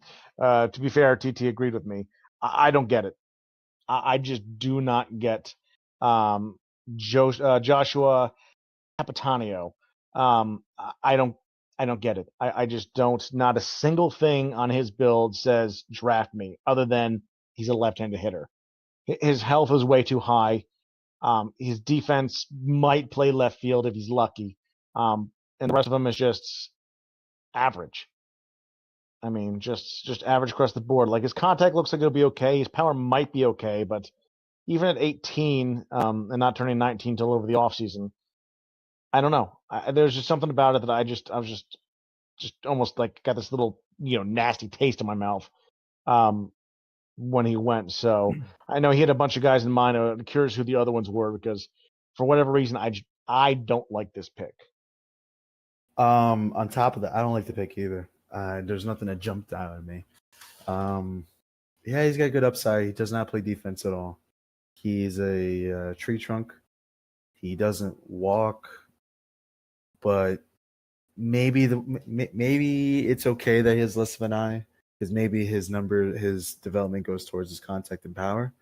to be fair, TT agreed with me. I don't get it. I just do not get um, Joshua Capitanio. I don't get it. I just don't. Not a single thing on his build says draft me, other than he's a left-handed hitter. His health is way too high. His defense might play left field if he's lucky, and the rest of them is just average. I mean, just average across the board. Like his contact looks like it'll be okay. His power might be okay, but even at 18 and not turning 19 till over the offseason, I don't know. There's just something about it that I was just almost like got this little nasty taste in my mouth um, when he went. So I know he had a bunch of guys in mind. I'm curious who the other ones were because for whatever reason I don't like this pick. On top of that, I don't like the pick either. There's nothing that jumped out at me. Um, yeah, he's got good upside. He does not play defense at all. He's a tree trunk. He doesn't walk, but maybe it's okay that he has less of an eye because maybe his development goes towards his contact and power.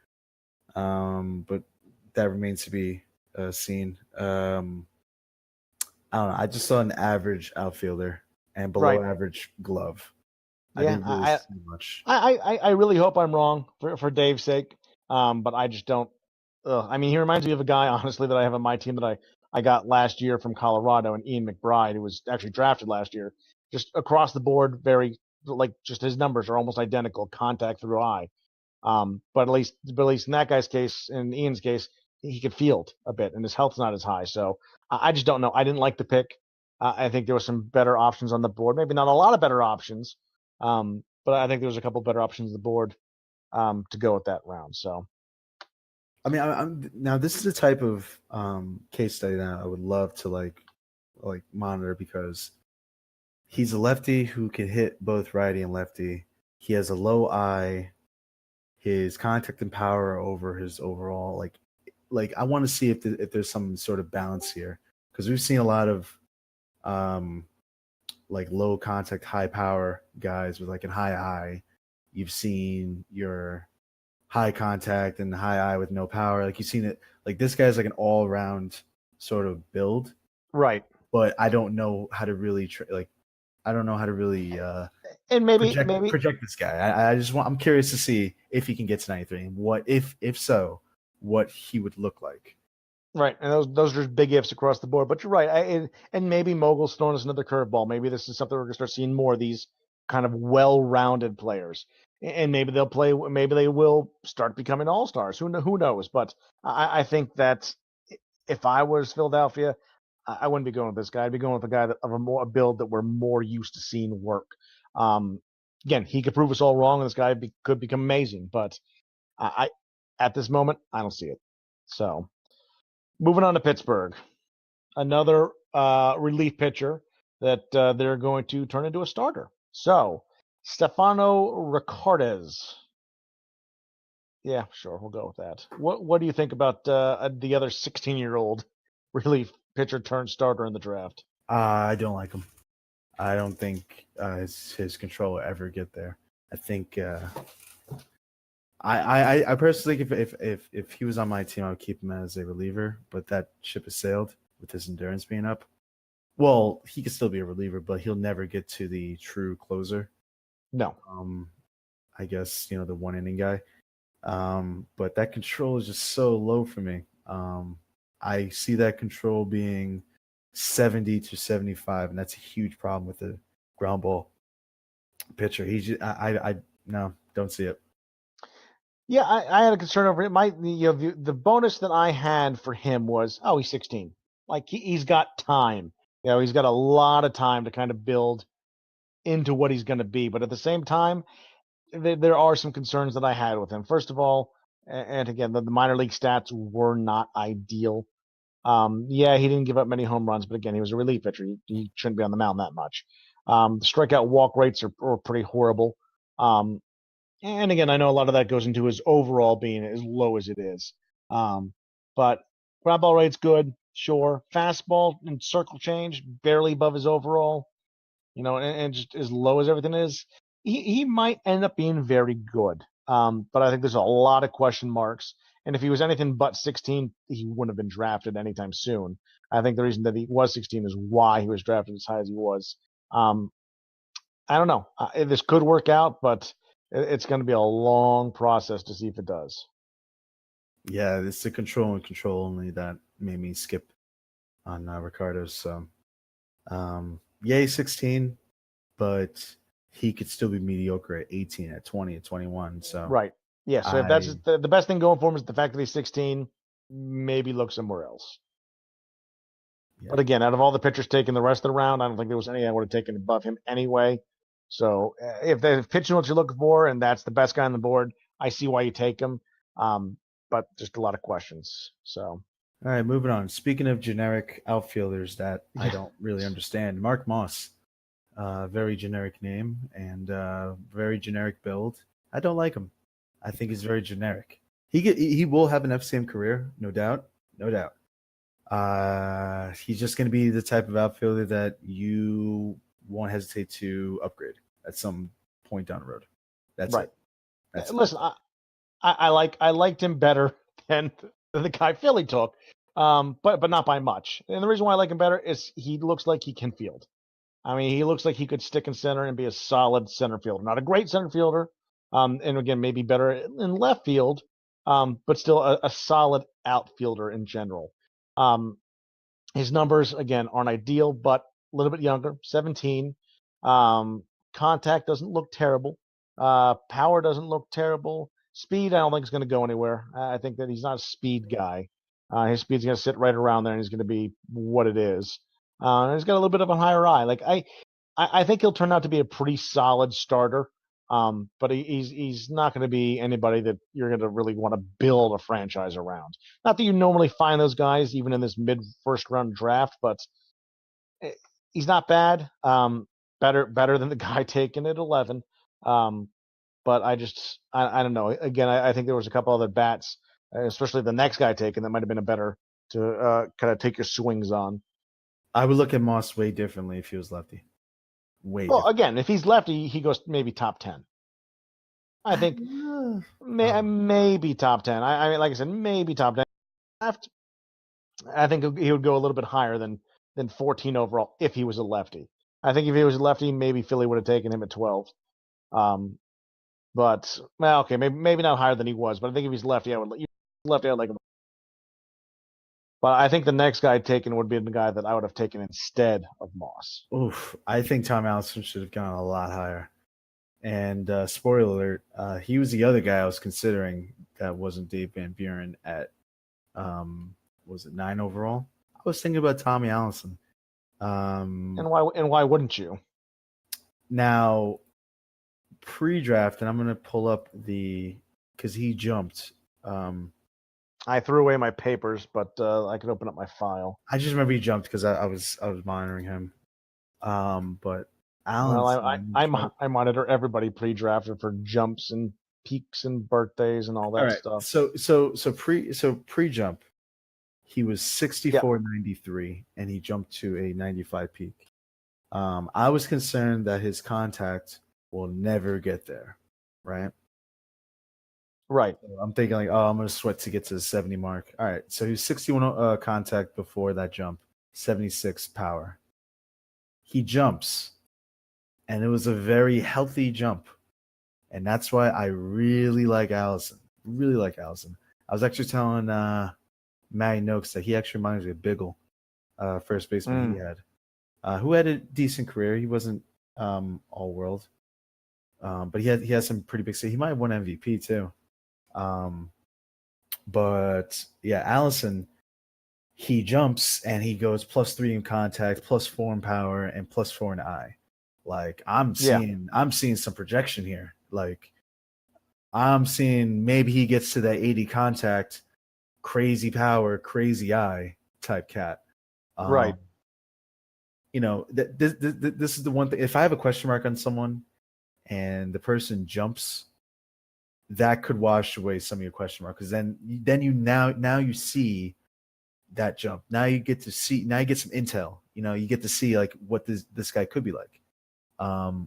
But that remains to be seen. I don't know. I just saw an average outfielder and below Right. average glove. I Yeah. didn't really see much. I really hope I'm wrong for Dave's sake. But I just don't. I mean, he reminds me of a guy, honestly, that I have on my team that I got last year from Colorado, and Ian McBride, who was actually drafted last year. Just across the board, very like just his numbers are almost identical, contact through eye. But at least in that guy's case, in Ian's case, he could field a bit, and his health's not as high. So I just don't know. I didn't like the pick. I think there were some better options on the board. Maybe not a lot of better options, but I think there was a couple better options on the board to go with that round. So I mean, now this is the type of case study that I would love to like monitor because he's a lefty who can hit both righty and lefty. He has a low eye. His contact and power over his overall I want to see if there's some sort of balance here because we've seen a lot of um like low contact, high power guys with like a high eye. You've seen your high contact and high eye with no power. Like you've seen it. Like this guy's like an all around sort of build, right, but I don't know how to really I don't know how to really and maybe project this guy. I'm curious to see if he can get to 93 and what if so, what he would look like. right, and those are big ifs across the board. But you're right. And maybe Mogul's throwing us another curveball. Maybe this is something we're gonna start seeing more of these kind of well-rounded players. And maybe they'll play. Maybe they will start becoming all stars. Who knows? But I think that if I was Philadelphia, I wouldn't be going with this guy. I'd be going with a guy of a build that we're more used to seeing work. Um, Again, he could prove us all wrong, and this guy could become amazing. But I at this moment, I don't see it. So moving on to Pittsburgh, another relief pitcher that they're going to turn into a starter. So Stefano Ricardes. Yeah, sure, we'll go with that. What do you think about the other 16-year-old relief pitcher turned starter in the draft? I don't like him. I don't think his control will ever get there. I think I personally think if he was on my team, I would keep him as a reliever. But that ship has sailed with his endurance being up. Well, he could still be a reliever, but he'll never get to the true closer. No. I guess the one inning guy. But that control is just so low for me. I see that control being 70 to 75, and that's a huge problem with the ground ball pitcher. He's just, I no, don't see it. Yeah, I had a concern over it. The bonus that I had for him was, oh, he's 16. Like he's got time. He's got a lot of time to kind of build into what he's going to be. But at the same time, there are some concerns that I had with him. First of all, and again, the minor league stats were not ideal. Yeah, he didn't give up many home runs, but again, he was a relief pitcher. He shouldn't be on the mound that much. The strikeout walk rates are pretty horrible. And again, I know a lot of that goes into his overall being as low as it is. But ground ball rate's good, sure. Fastball and circle change barely above his overall, and just as low as everything is. He might end up being very good. But I think there's a lot of question marks. And if he was anything but 16, he wouldn't have been drafted anytime soon. I think the reason that he was 16 is why he was drafted as high as he was. I don't know. This could work out, but it's going to be a long process to see if it does. Yeah, it's the control and control only that made me skip on Ricardo's. So, yeah, he's 16, but he could still be mediocre at 18, at 20, at 21. So, Right. Yeah. So if that's the best thing going for him is the fact that he's 16, maybe look somewhere else. Yeah. But again, out of all the pitchers taken the rest of the round, I don't think there was any I would have taken above him anyway. So if they're pitching what you're looking for and that's the best guy on the board, I see why you take him. But just a lot of questions. So. All right, moving on. Speaking of generic outfielders that I don't really understand, Mark Moss, very generic name and very generic build. I don't like him. I think he's very generic. He will have an FCM career, no doubt, no doubt. He's just going to be the type of outfielder that you won't hesitate to upgrade at some point down the road. That's right. it. That's Listen, I liked him better than the guy Philly took, but not by much. And the reason why I like him better is he looks like he can field. I mean, he looks like he could stick in center and be a solid center fielder. Not a great center fielder, and again, maybe better in left field, but still a solid outfielder in general. His numbers, again, aren't ideal, but a little bit younger, 17. Contact doesn't look terrible. Power doesn't look terrible. Speed, I don't think is going to go anywhere. I think that he's not a speed guy. His speed's going to sit right around there, and he's going to be what it is. And he's got a little bit of a higher eye. Like I think he'll turn out to be a pretty solid starter. But he's not going to be anybody that you're going to really want to build a franchise around. Not that you normally find those guys even in this mid first round draft, but he's not bad. Better than the guy taken at 11. But I don't know. Again, I think there was a couple other bats, especially the next guy taken, that might have been a better to kind of take your swings on. I would look at Moss way differently if he was lefty. Well, again, if he's lefty, he goes maybe top 10. I think maybe top 10. I mean, like I said, maybe top 10. I think he would go a little bit higher than 14 overall if he was a lefty. I think if he was a lefty, maybe Philly would have taken him at 12. But well, okay, maybe not higher than he was. But I think if he's lefty, I would like him. But I think the next guy taken would be the guy that I would have taken instead of Moss. Oof, I think Tom Allison should have gone a lot higher. And spoiler alert, he was the other guy I was considering that wasn't Dave Van Buren at, was it 9 overall? I was thinking about Tommy Allison. And why wouldn't you? Now, pre-draft, and I'm going to pull up because he jumped. I threw away my papers, but I could open up my file. I just remember he jumped because I was monitoring him. But Allison, well, I monitor everybody pre-drafted for jumps and peaks and birthdays and all that All right. stuff. So pre-jump, he was Yeah. 64.93 and he jumped to a 95 peak. I was concerned that his contact will never get there, right? Right. So I'm thinking like, oh, I'm gonna sweat to get to the 70 mark. All right, so he was 61 contact before that jump, 76 power. He jumps, and it was a very healthy jump, and that's why I really like Allison. Really like Allison. I was actually telling Matty Noakes that he actually reminds me of Biggle, first baseman he had, who had a decent career. He wasn't all world, but he had some pretty big. He might have won MVP too. But yeah, Allison, he jumps and he goes +3 in contact, +4 in power, and +4 in eye. Like I'm seeing some projection here. Like I'm seeing maybe he gets to that 80 contact, crazy power, crazy eye type cat. Right. You know, this is the one thing. If I have a question mark on someone and the person jumps, that could wash away some of your question mark because then you now you see that jump. Now you get some intel. You know, you get to see like what this guy could be like.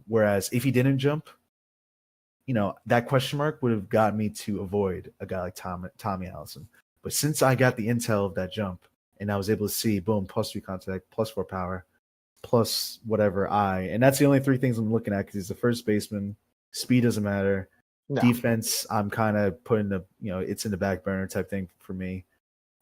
Whereas if he didn't jump, you know, that question mark would have got me to avoid a guy like Tommy Allison. But since I got the intel of that jump and I was able to see, boom, +3 contact, +4 power, plus whatever eye, and that's the only three things I'm looking at because he's the first baseman. Speed doesn't matter. No. Defense, I'm kind of putting it's in the back burner type thing for me.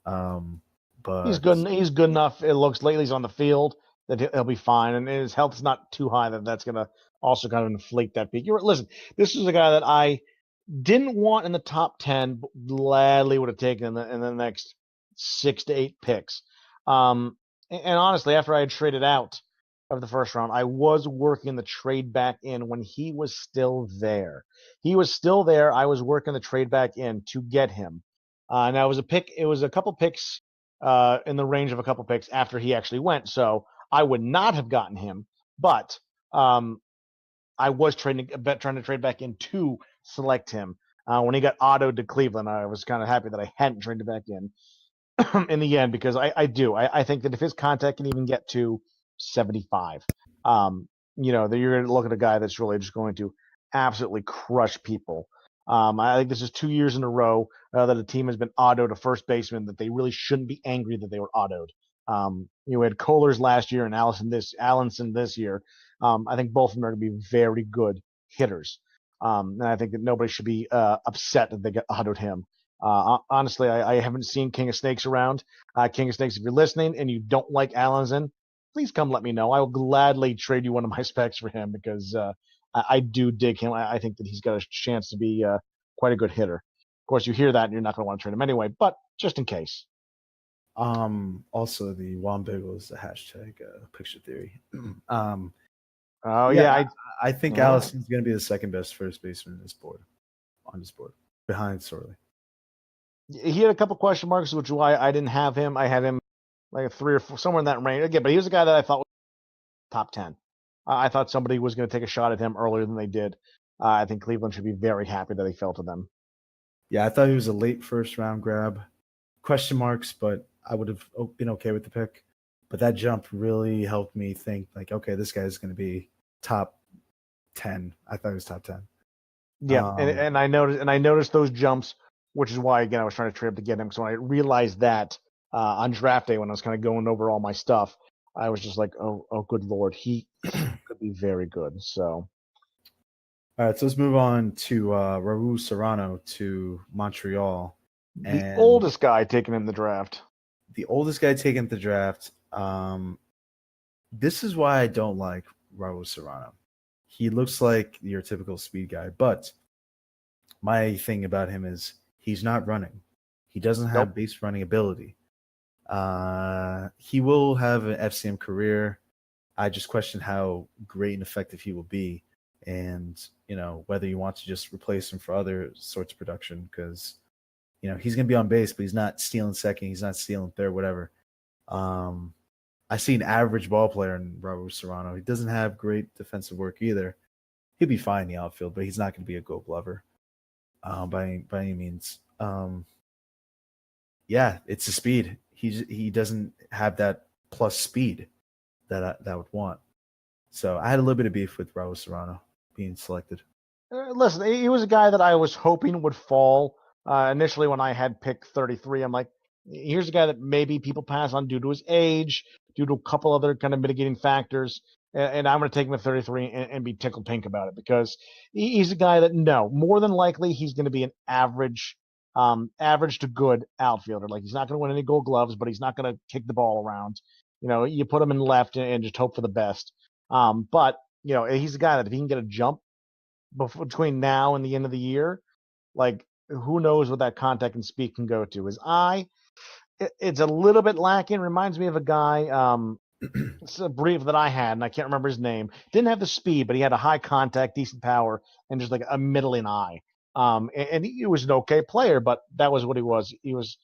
But He's good. He's good enough. It looks lately he's on the field that he'll be fine, and his health's not too high that's going to also kind of inflate that peak. Listen, this is a guy that I didn't want in the top 10, but gladly would have taken in the next 6 to 8 picks. And honestly, after I had traded out of the first round, I was working the trade back in when he was still there. He was still there. I was working the trade back in to get him. And it was a couple picks in the range of a couple picks after he actually went. So I would not have gotten him, but I was trying to trade back in to select him. When he got autoed to Cleveland, I was kind of happy that I hadn't traded back in the end because I think that if his contact can even get to 75, that you're going to look at a guy that's really just going to absolutely crush people. I think this is 2 years in a row that a team has been autoed a first baseman that they really shouldn't be angry that they were autoed. We had Kohlers last year and Allenson this year. I think both of them are going to be very good hitters. And I think that nobody should be upset that they got autoed him. Honestly, I haven't seen King of Snakes around. King of Snakes, if you're listening and you don't like Allenson, please come let me know. I will gladly trade you one of my specs for him because I do dig him. I think that he's got a chance to be quite a good hitter. Of course, you hear that and you're not going to want to trade him anyway, but just in case. Also, the Juan Biggle is the hashtag picture theory. I think Allison's going to be the second best first baseman on this board, behind Sorley. He had a couple question marks, which is why I didn't have him. I had him like a 3 or 4, somewhere in that range. Again, but he was a guy that I thought was top 10. I thought somebody was going to take a shot at him earlier than they did. I think Cleveland should be very happy that he fell to them. Yeah, I thought he was a late first round grab. Question marks, but I would have been okay with the pick. But that jump really helped me think like, okay, this guy is going to be top 10. I thought he was top 10. Yeah, and I noticed those jumps, which is why again I was trying to trade up to get him. So when I realized that on draft day when I was kind of going over all my stuff, I was just like, oh, good lord, he could be very good. So, all right, so let's move on to Raul Serrano to Montreal. The oldest guy taken in the draft. The oldest guy taken in the draft. This is why I don't like Raul Serrano. He looks like your typical speed guy, but my thing about him is he's not running. He doesn't have base running ability. He will have an FCM career. I just question how great and effective he will be, and whether you want to just replace him for other sorts of production because he's going to be on base, but he's not stealing second, he's not stealing third, whatever. I see an average ball player in Raul Serrano. He doesn't have great defensive work either. He'll be fine in the outfield, but he's not going to be a Gold Glover. by any means. Yeah, it's the speed. He doesn't have that plus speed that I would want. So I had a little bit of beef with Raul Serrano being selected. Listen, he was a guy that I was hoping would fall. Initially, when I had pick 33, I'm like, here's a guy that maybe people pass on due to his age, due to a couple other kind of mitigating factors. And I'm going to take him at 33 and be tickled pink about it because he's a guy that, no, more than likely, he's going to be an average to good outfielder. Like, he's not going to win any gold gloves, but he's not going to kick the ball around. You put him in left and just hope for the best. But, he's a guy that if he can get a jump, between now and the end of the year, like who knows what that contact and speed can go to. His eye, it's a little bit lacking. Reminds me of a guy, it's a brief that I had, and I can't remember his name. Didn't have the speed, but he had a high contact, decent power, and just like a middling eye. And he was an okay player, but that was what he was. He was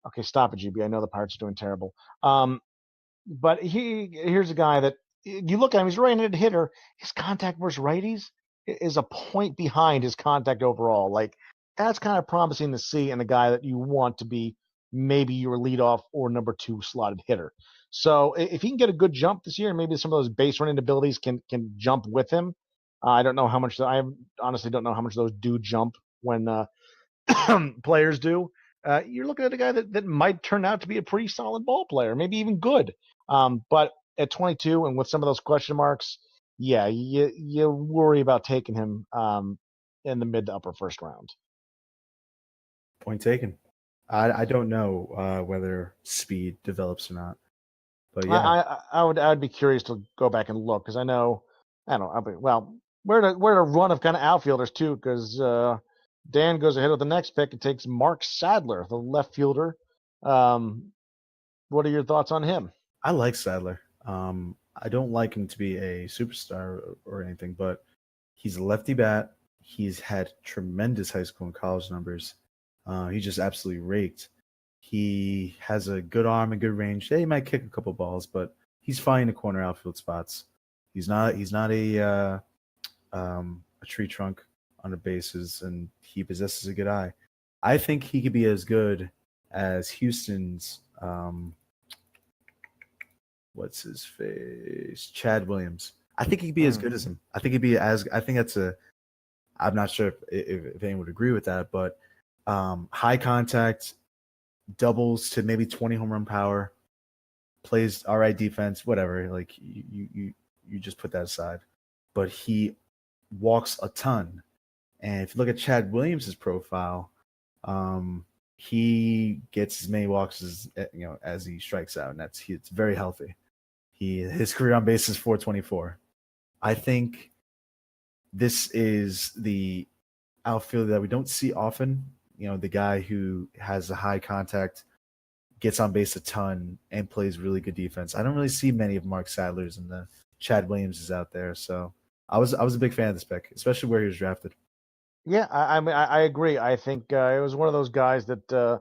okay. Stop it, GB. I know the Pirates are doing terrible. But here's a guy that you look at him. He's a right-handed hitter. His contact versus righties is a point behind his contact overall. Like that's kind of promising to see in a guy that you want to be maybe your leadoff or number 2 slotted hitter. So if he can get a good jump this year, maybe some of those base running abilities can jump with him. I don't know how much. I honestly don't know how much those do jump when players do. You're looking at a guy that might turn out to be a pretty solid ball player, maybe even good. But at 22 and with some of those question marks, yeah, you worry about taking him in the mid to upper first round. Point taken. I don't know whether speed develops or not, but yeah, I'd be curious to go back and look because I don't know. Well, we're in a run of kind of outfielders too because Dan goes ahead with the next pick and takes Mark Sadler, the left fielder. What are your thoughts on him? I like Sadler. I don't like him to be a superstar or anything, but he's a lefty bat. He's had tremendous high school and college numbers. He just absolutely raked. He has a good arm and good range. Yeah, he might kick a couple balls, but he's fine in the corner outfield spots. He's not a tree trunk on the bases, and he possesses a good eye. I think he could be as good as Houston's what's his face? Chad Williams. I think he could be as good as him. I think he'd be as. I think that's a. I'm not sure if anyone would agree with that, but high contact, doubles to maybe 20 home run power, plays all right defense, whatever. Like you just put that aside, but he walks a ton. And if you look at Chad Williams's profile, he gets as many walks as he strikes out, and it's very healthy. His career on base is 424. I think this is the outfielder that we don't see often. The guy who has a high contact, gets on base a ton, and plays really good defense. I don't really see many of Mark Sadler's and the Chad Williamses out there. So I was a big fan of this pick, especially where he was drafted. Yeah, I mean, I agree. I think it was one of those guys that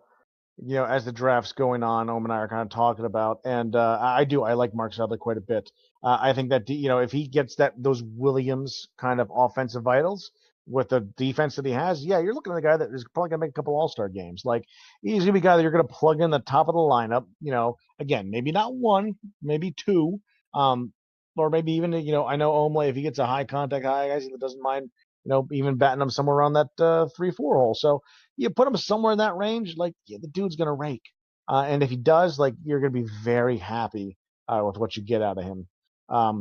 as the draft's going on, Omen and I are kind of talking about, and I like Mark Sadler quite a bit. I think that if he gets those Williams kind of offensive vitals with the defense that he has, yeah, you're looking at a guy that is probably gonna make a couple All-Star games. Like he's gonna be a guy that you're gonna plug in the top of the lineup. Again, maybe not one, maybe two, or maybe even I know Omley if he gets a high contact high guys that doesn't mind even batting him somewhere around that 3-4 hole. So you put him somewhere in that range, like yeah, the dude's gonna rake. And if he does, like you're gonna be very happy with what you get out of him.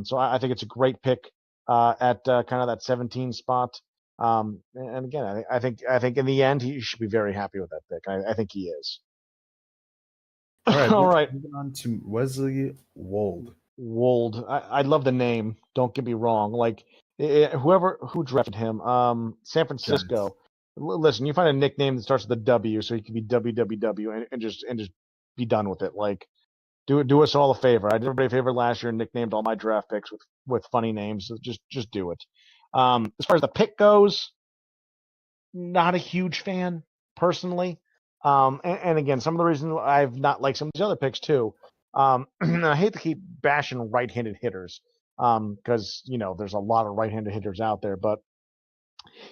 So I think it's a great pick at kind of that 17 spot. And again, I think in the end he should be very happy with that pick. I think he is. All right, All right, moving on to Wesley Wold. Wold. I love the name. Don't get me wrong. Like who drafted him, San Francisco. Giants. Listen, you find a nickname that starts with a W, so he can be WWW and just be done with it. Like do us all a favor. I did everybody a favor last year and nicknamed all my draft picks with funny names. So just do it. As far as the pick goes, not a huge fan personally. And again, some of the reasons I've not liked some of these other picks too. I hate to keep bashing right-handed hitters because there's a lot of right-handed hitters out there, but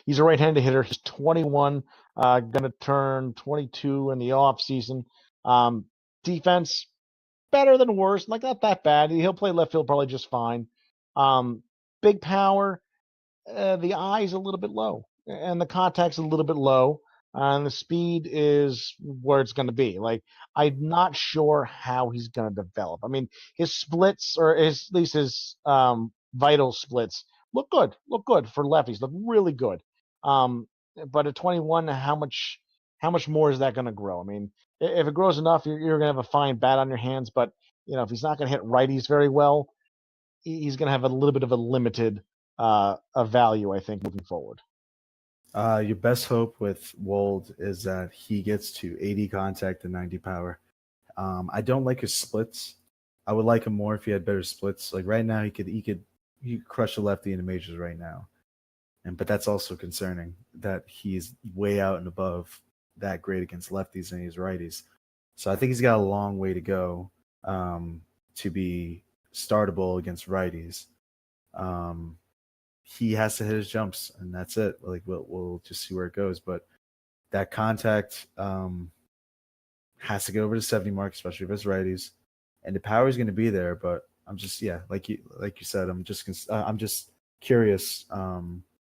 He's a right-handed hitter. He's 21, going to turn 22 in the offseason. Defense, better than worse, like not that bad. He'll play left field probably just fine. Big power, the eye is a little bit low, and the contact's a little bit low, and the speed is where it's going to be. Like, I'm not sure how he's going to develop. I mean, his splits, or at least his vital splits, look good for lefties, look really good. Um, but at 21, how much more is that going to grow? I mean, if it grows enough, you're going to have a fine bat on your hands. But if he's not going to hit righties very well, he's going to have a little bit of a limited value, I think, moving forward. Your best hope with Wold is that he gets to 80 contact and 90 power. I don't like his splits. I would like him more if he had better splits. Like right now, he could crush a lefty in the majors right now, but that's also concerning that he's way out and above that great against lefties and he's righties. So I think he's got a long way to go to be startable against righties. He has to hit his jumps, and that's it. Like we'll just see where it goes. But that contact has to get over the 70 mark, especially if it's righties, and the power is going to be there. But I'm just like you said, I'm just curious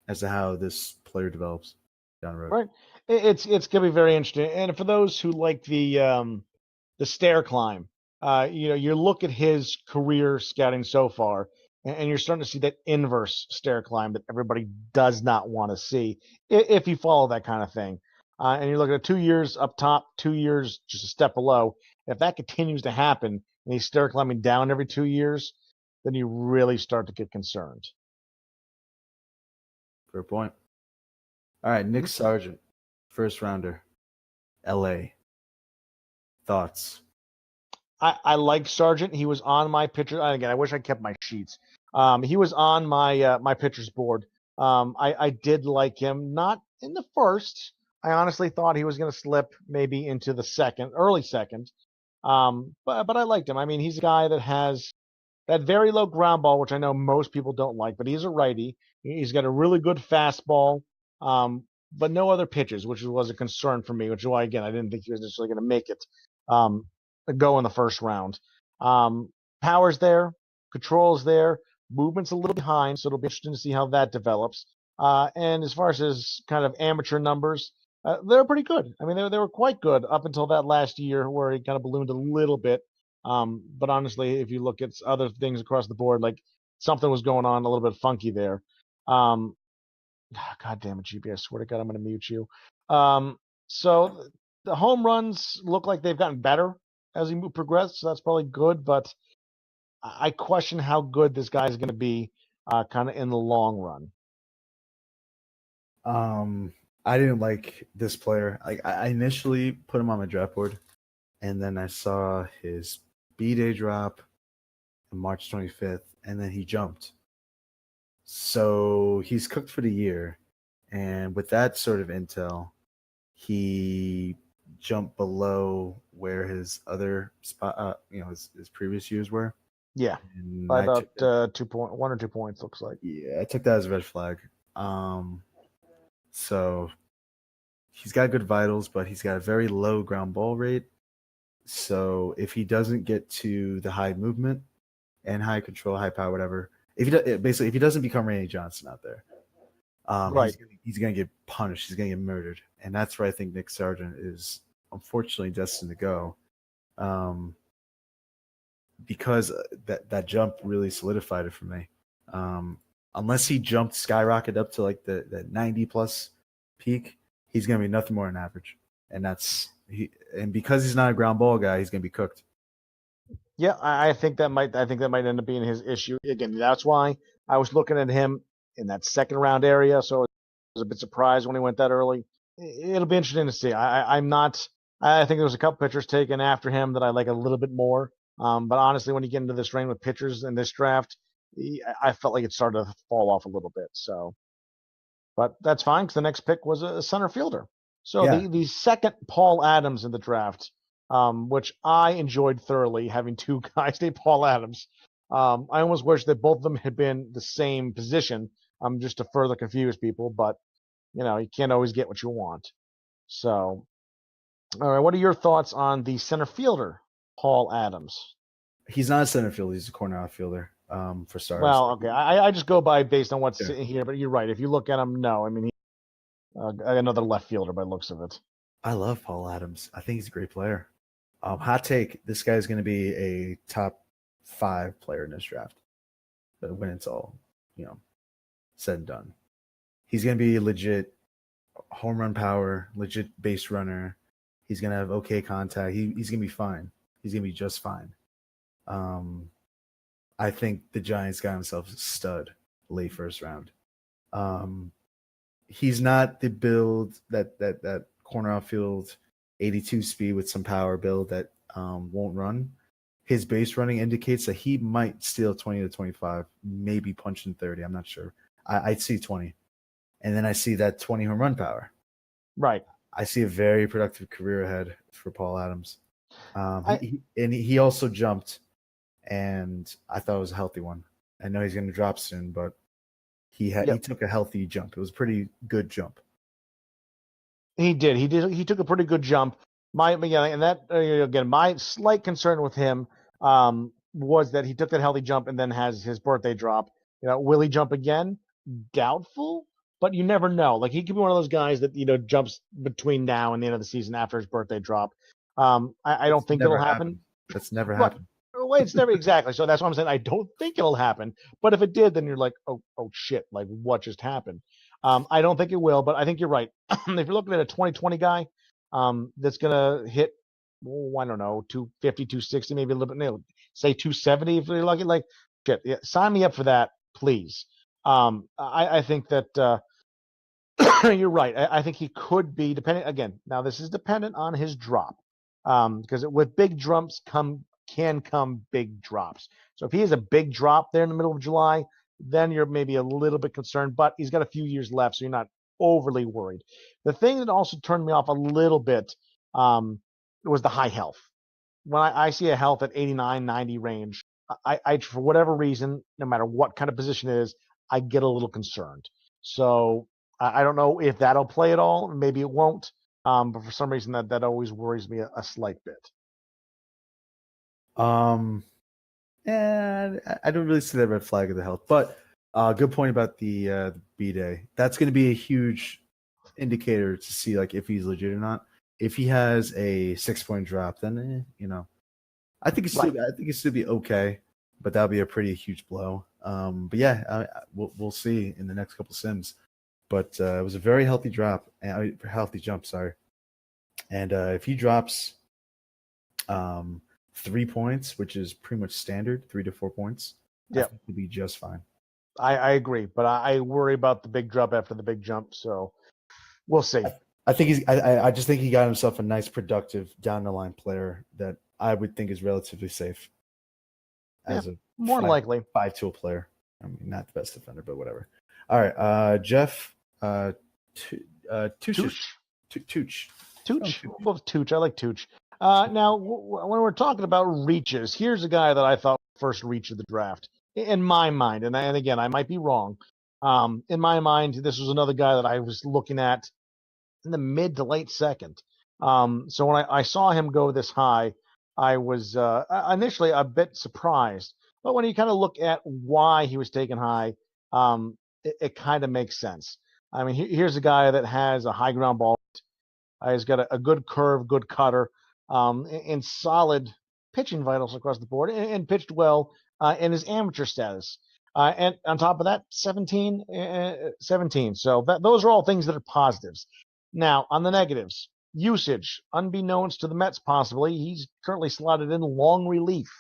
as to how this player develops down the road. Right. It's going to be very interesting. And for those who like the stair climb, you look at his career scouting so far, and you're starting to see that inverse stair climb that everybody does not want to see if you follow that kind of thing. And you're looking at 2 years up top, 2 years just a step below. If that continues to happen and he's stair climbing down every 2 years, then you really start to get concerned. Fair point. All right, Nick Sargent, first rounder, LA. Thoughts? I like Sargent. He was on my pitcher. Again, I wish I kept my sheets. He was on my pitcher's board. I did like him. Not in the first. I honestly thought he was going to slip maybe into the early second. But I liked him. I mean, he's a guy that has that very low ground ball, which I know most people don't like, but he's a righty. He's got a really good fastball, but no other pitches, which was a concern for me, which is why, again, I didn't think he was necessarily going to make it go in the first round. Power's there, control's there, movement's a little behind, so it'll be interesting to see how that develops. And as far as his kind of amateur numbers, they're pretty good. I mean, they were quite good up until that last year where he kind of ballooned a little bit. But honestly, if you look at other things across the board, like something was going on a little bit funky there. God damn it, GB! I swear to God, I'm going to mute you. So the home runs look like they've gotten better as he progressed, so that's probably good. But I question how good this guy is going to be, kind of in the long run. I didn't like this player. I initially put him on my draft board, and then I saw his B-Day drop on March 25th, and then he jumped. So he's cooked for the year. And with that sort of intel, he jumped below where his other spot, his previous years were. Yeah, And by about 1 or 2 points, looks like. Yeah, I took that as a red flag. So he's got good vitals, but he's got a very low ground ball rate. So if he doesn't get to the high movement and high control, high power, whatever, if he doesn't become Randy Johnson out there, Right. he's gonna get punished. He's gonna get murdered, and that's where I think Nick Sargent is unfortunately destined to go, because that jump really solidified it for me. Unless he jumped skyrocketed up to like the 90 plus peak, he's gonna be nothing more than average, and because he's not a ground ball guy, he's gonna be cooked. Yeah, I think that might end up being his issue. Again, that's why I was looking at him in that second round area. So I was a bit surprised when he went that early. It'll be interesting to see. I'm not. I think there was a couple pitchers taken after him that I like a little bit more. But honestly, when you get into this range with pitchers in this draft, I felt like it started to fall off a little bit. So, but that's fine because the next pick was a center fielder. So Yeah. the second Paul Adams in the draft, which I enjoyed thoroughly, having two guys named Paul Adams. I almost wish that both of them had been the same position, just to further confuse people. But you can't always get what you want. So, all right, what are your thoughts on the center fielder, Paul Adams? He's not a center fielder. He's a corner outfielder. For Stars. Well, okay, I just go by based on what's Yeah. sitting here, but you're right. If you look at him, no, I mean, another left fielder by the looks of it. I love Paul Adams. I think he's a great player. Hot take: this guy's going to be a top 5 player in this draft. But when it's all said and done, he's going to be legit home run power, legit base runner. He's going to have okay contact. He's going to be fine. He's going to be just fine. I think the Giants got himself a stud late first round. He's not the build that corner outfield 82 speed with some power build that won't run. His base running indicates that he might steal 20 to 25, maybe punching 30. I'm not sure. I'd see 20. And then I see that 20 home run power. Right. I see a very productive career ahead for Paul Adams. He also jumped, and I thought it was a healthy one. I know he's going to drop soon, but he took a healthy jump. It was a pretty good jump. He did. He took a pretty good jump. Again, my slight concern with him was that he took that healthy jump and then has his birthday drop. Will he jump again? Doubtful, but you never know. Like, he could be one of those guys that jumps between now and the end of the season after his birthday drop. I don't think it'll happen. That's never happened. Well, it's never exactly. So that's why I'm saying I don't think it'll happen. But if it did, then you're like, oh shit, like what just happened? I don't think it will, but I think you're right. If you're looking at a 2020 guy that's gonna hit, I don't know, 250, 260, maybe a little bit, say 270 if you're lucky. Like, shit, yeah, sign me up for that, please. I think that you're right. I think he could be depending. Again, now this is dependent on his drop, because with big jumps can come big drops. So if he has a big drop there in the middle of July, then you're maybe a little bit concerned, but he's got a few years left, so you're not overly worried. The thing that also turned me off a little bit was the high health. When I see a health at 89, 90 range, I for whatever reason, no matter what kind of position it is, I get a little concerned. So I don't know if that'll play at all. Maybe it won't. But for some reason, that always worries me a slight bit. And I don't really see that red flag of the health, but good point about the B-Day. That's going to be a huge indicator to see like if he's legit or not. If he has a 6-point drop, then I think it's still be okay, but that'll be a pretty huge blow. But yeah, we'll see in the next couple sims. But it was a very healthy drop, healthy jump. Sorry, and if he drops 3 points, which is pretty much standard, 3 to 4 points, I think he'll be just fine. I agree, but I worry about the big drop after the big jump, so we'll see. I think I just think he got himself a nice, productive down the line player that I would think is relatively safe as a more likely 5-tool player. I mean, not the best defender, but whatever. All right, Jeff, Tooch. Well, Tooch. I like Tooch. Now, when we're talking about reaches, here's a guy that I thought first reach of the draft in my mind, and again, I might be wrong. In my mind, this was another guy that I was looking at in the mid to late second. So when I saw him go this high, I was initially a bit surprised. But when you kind of look at why he was taken high, it kind of makes sense. I mean, here's a guy that has a high ground ball. He's got a good curve, good cutter, and solid pitching vitals across the board, and pitched well in his amateur status. And on top of that, 17. So those are all things that are positives. Now, on the negatives, usage, unbeknownst to the Mets possibly, he's currently slotted in long relief.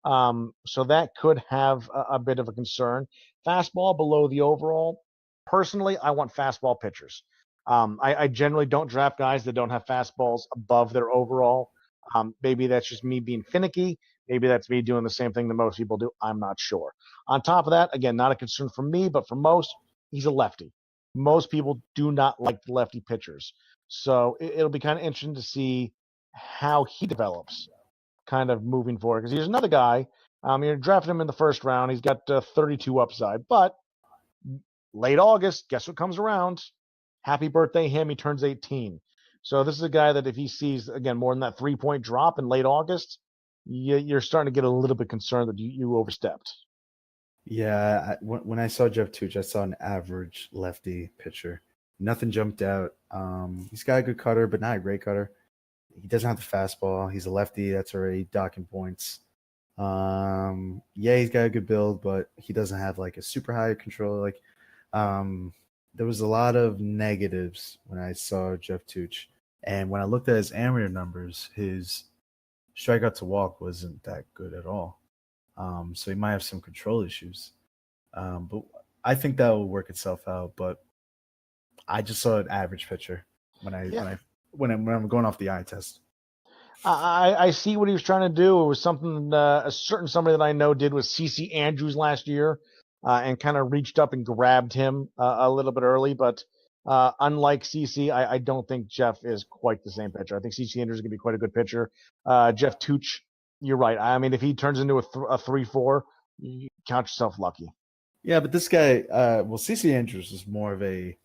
So that could have a bit of a concern. Fastball below the overall. Personally, I want fastball pitchers. I generally don't draft guys that don't have fastballs above their overall. Maybe that's just me being finicky. Maybe that's me doing the same thing that most people do. I'm not sure. On top of that, again, not a concern for me, but for most, he's a lefty. Most people do not like the lefty pitchers. So it'll be kind of interesting to see how he develops kind of moving forward. Because he's another guy. You're drafting him in the first round. He's got 32 upside, but late August, guess what comes around? Happy birthday him. He turns 18. So this is a guy that if he sees, again, more than that 3-point drop in late August, you're starting to get a little bit concerned that you overstepped. Yeah, when I saw Jeff Tooch, I saw an average lefty pitcher. Nothing jumped out. He's got a good cutter, but not a great cutter. He doesn't have the fastball. He's a lefty. That's already docking points. Yeah, he's got a good build, but he doesn't have like a super high control. Like, there was a lot of negatives when I saw Jeff Tooch, and when I looked at his amateur numbers, his strikeout to walk wasn't that good at all. So he might have some control issues. But I think that will work itself out. But I just saw an average pitcher when I'm going off the eye test. I see what he was trying to do. It was something a certain somebody that I know did with CC Andrews last year, and kind of reached up and grabbed him a little bit early. But unlike CC, I don't think Jeff is quite the same pitcher. I think CC Andrews is going to be quite a good pitcher. Jeff Tooch, you're right. I mean, if he turns into a 3-4, you count yourself lucky. Yeah, but this guy, CC Andrews is more of a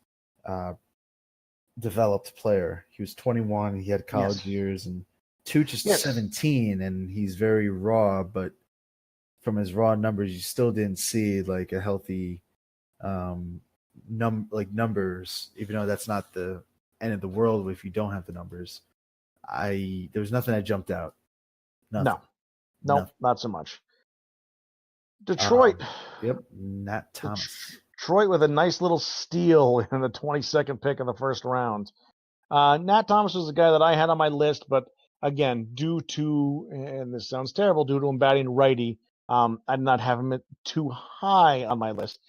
developed player. He was 21. He had college years, and Tooch is 17, and he's very raw. But from his raw numbers, you still didn't see like a healthy numbers. Even though that's not the end of the world if you don't have the numbers. There was nothing that jumped out. Nothing. No, not so much. Detroit. Yep, Nat Thomas. Detroit with a nice little steal in the 22nd pick of the first round. Nat Thomas was the guy that I had on my list, but again, due to, and this sounds terrible, due to him batting righty, I did not have him too high on my list.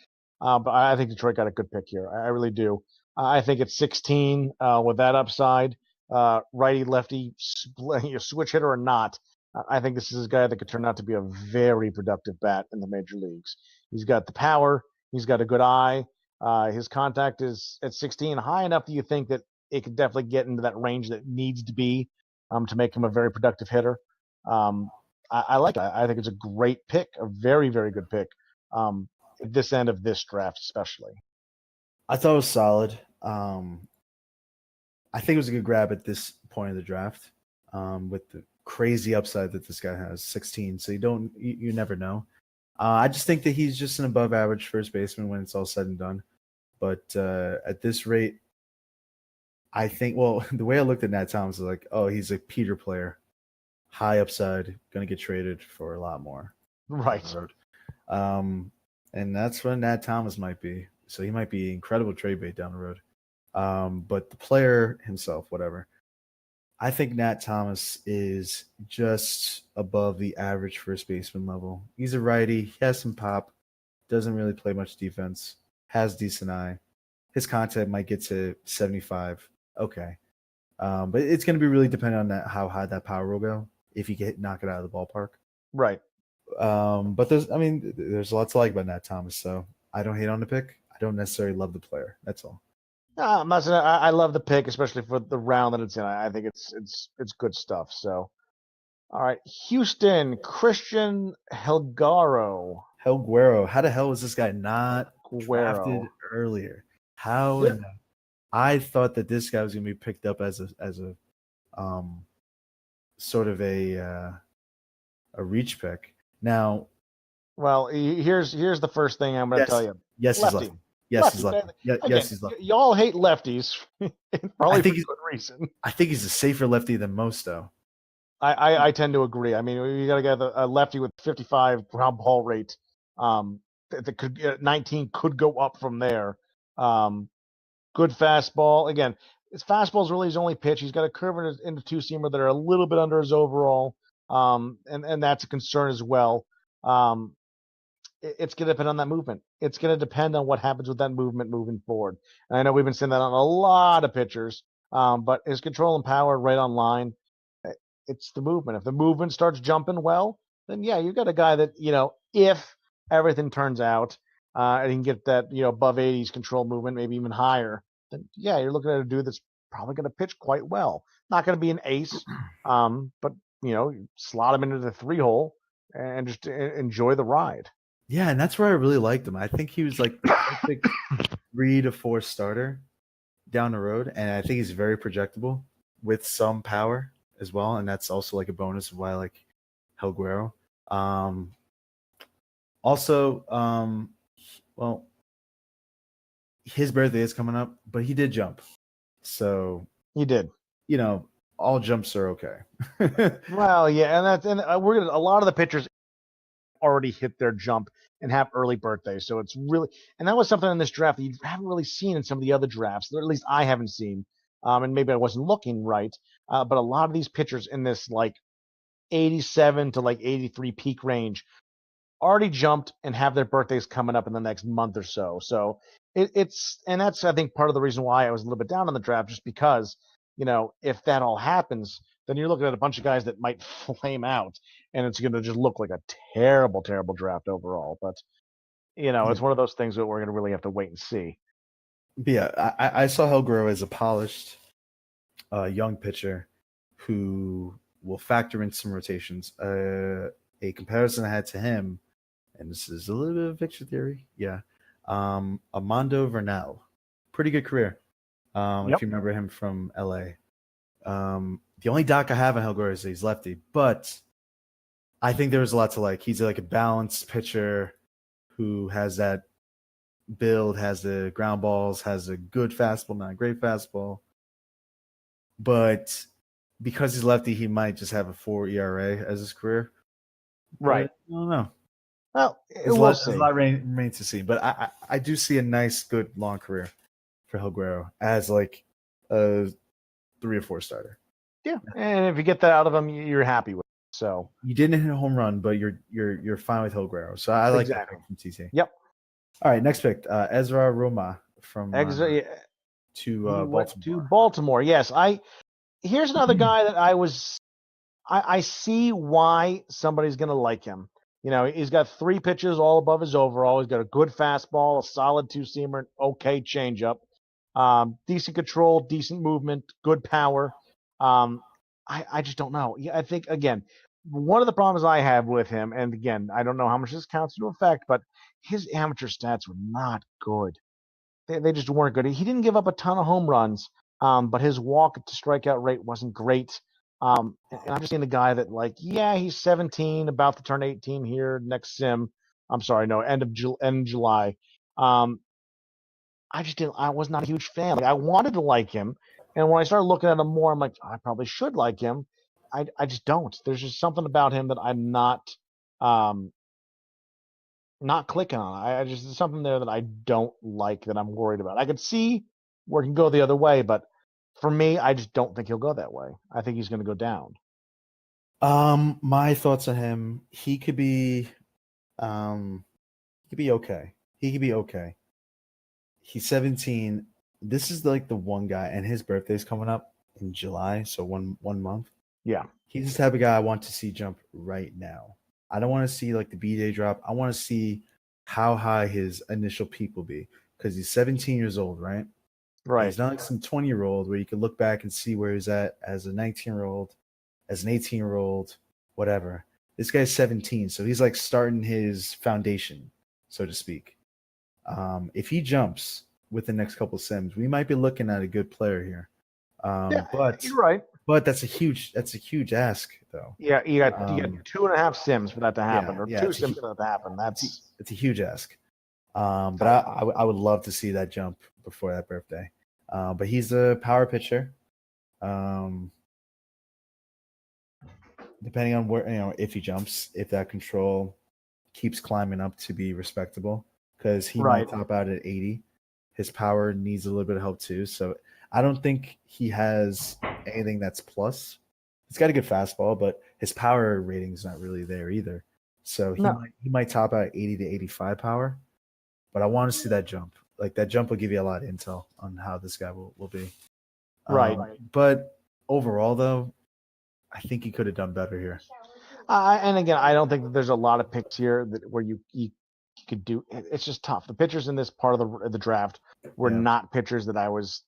But I think Detroit got a good pick here. I really do. I think it's 16 with that upside, righty, lefty, switch hitter or not. I think this is a guy that could turn out to be a very productive bat in the major leagues. He's got the power. He's got a good eye. His contact is at 16 high enough that you think that it could definitely get into that range that needs to be to make him a very productive hitter. I like it. I think it's a great pick, a very, very good pick at this end of this draft especially. I thought it was solid. I think it was a good grab at this point of the draft with the crazy upside that this guy has, 16. So you never know. I just think that he's just an above average first baseman when it's all said and done. But at this rate, I think, the way I looked at Nat Thomas is like, oh, he's a Peter player, high upside, going to get traded for a lot more. Right. And that's what Nat Thomas might be. So he might be incredible trade bait down the road. But the player himself, whatever. I think Nat Thomas is just above the average first baseman level. He's a righty. He has some pop. Doesn't really play much defense. Has decent eye. His contact might get to 75. Okay. But it's going to be really dependent on how high that power will go if you knock it out of the ballpark. Right. But there's a lot to like about Nat Thomas. So I don't hate on the pick. I don't necessarily love the player. That's all. No, I'm not saying I love the pick, especially for the round that it's in. I think it's good stuff. So, all right, Houston, Christian Helguero. How the hell was this guy not drafted earlier? I thought that this guy was going to be picked up as a sort of a reach pick. Now, well, here's the first thing I'm going to tell you. Yes, he's lefty. Yes, he's lefty. Yes, he's lefty. Y'all hate lefties, probably for good reason. I think he's a safer lefty than most, though. I tend to agree. I mean, you got to get a lefty with 55 ground ball rate. That could 19 could go up from there. Good fastball. Again, his fastball is really his only pitch. He's got a curve in the two-seamer that are a little bit under his overall, and that's a concern as well. It's going to depend on that movement. It's going to depend on what happens with that movement moving forward. And I know we've been seeing that on a lot of pitchers, but his control and power right on line, it's the movement. If the movement starts jumping well, then yeah, you've got a guy that, if everything turns out and he can get that, above 80s control movement, maybe even higher, then yeah, you're looking at a dude that's probably going to pitch quite well. Not going to be an ace, but, slot him into the 3-hole and just enjoy the ride. Yeah, and that's where I really liked him. I think he was like the perfect 3 to 4 starter down the road, and I think he's very projectable with some power as well, and that's also like a bonus of why I like Helguero. Um, also, well, his birthday is coming up, but he did jump, so He did. All jumps are okay. Well, yeah, and we're gonna a lot of the pitchers already hit their jump and have early birthdays, so it's really and that was something in this draft that you haven't really seen in some of the other drafts, or at least I haven't seen. And maybe I wasn't looking right, but a lot of these pitchers in this like 87 to like 83 peak range already jumped and have their birthdays coming up in the next month or so. So it's and that's I think part of the reason why I was a little bit down on the draft, just because if that all happens, then you're looking at a bunch of guys that might flame out, and it's going to just look like a terrible, terrible draft overall. But Yeah. it's one of those things that we're going to really have to wait and see. But yeah, I saw Helgro as a polished young pitcher who will factor in some rotations. A comparison I had to him, and this is a little bit of picture theory, yeah. Armando Vernal, pretty good career. If Yep. you remember him from LA. The only doc I have on Helgro is he's lefty, but I think there was a lot to like. He's like a balanced pitcher who has that build, has the ground balls, has a good fastball, not a great fastball. But because he's lefty, he might just have a 4 ERA as his career. But Right. I don't know. Well, There's we'll a see. lot remains to see. But I do see a nice, good, long career for Helguero as like a 3 or 4 starter. Yeah, and if you get that out of him, you're happy with it. So You didn't hit a home run, but you're fine with Helguero. So I like that exactly. pick from TT. Yep. All right, next pick, Ezra Roma from He to went to Baltimore. Baltimore. Yes, here's another guy that I see why somebody's going to like him. He's got 3 pitches all above his overall. He's got a good fastball, a solid two-seamer, okay changeup, decent control, decent movement, good power. Um, I just don't know. Yeah, I think again, one of the problems I have with him, and again, I don't know how much this counts into effect, but his amateur stats were not good. They just weren't good. He didn't give up a ton of home runs, but his walk to strikeout rate wasn't great. And I'm just seeing the guy that, like, yeah, he's 17, about to turn 18 here next sim. I'm sorry, no, end of July. Um, I just didn't. I was not a huge fan. Like, I wanted to like him, and when I started looking at him more, I'm like, I probably should like him. I just don't. There's just something about him that I'm um, not clicking on. I just there's something there that I don't like that I'm worried about. I could see where it can go the other way, but for me, I just don't think he'll go that way. I think he's going to go down. My thoughts on him, he could be okay. He could be okay. He's 17. This is like the one guy, and his birthday's coming up in July, so one month. Yeah, He's the type of guy I want to see jump right now. I don't want to see like the B-Day drop. I want to see how high his initial peak will be because he's 17 years old, right? right. He's not like some 20-year-old where you can look back and see where he's at as a 19-year-old, as an 18-year-old, whatever. This guy's 17, so he's like starting his foundation, so to speak. If he jumps with the next couple sims, we might be looking at a good player here. Yeah, But you're right. that's a huge ask though. Yeah, you got Um, 2.5 sims for that to happen, yeah, or yeah, two sims for that to happen. it's a huge ask. But Oh, I would love to see that jump before that birthday. But he's a power pitcher. Um, Depending on where if he jumps, if that control keeps climbing up to be respectable, because he might right. top out at 80. His power needs a little bit of help too. So I don't think he has anything that's plus. He's got a good fastball, but his power rating is not really there either. So No, he might top out 80 to 85 power, but I want to see that jump. Like that jump will give you a lot of intel on how this guy will be. right. But overall, though, I think he could have done better here. And again, I don't think that there's a lot of picks here where you could do. It's just tough. The pitchers in this part of the draft were Yeah. not pitchers that I was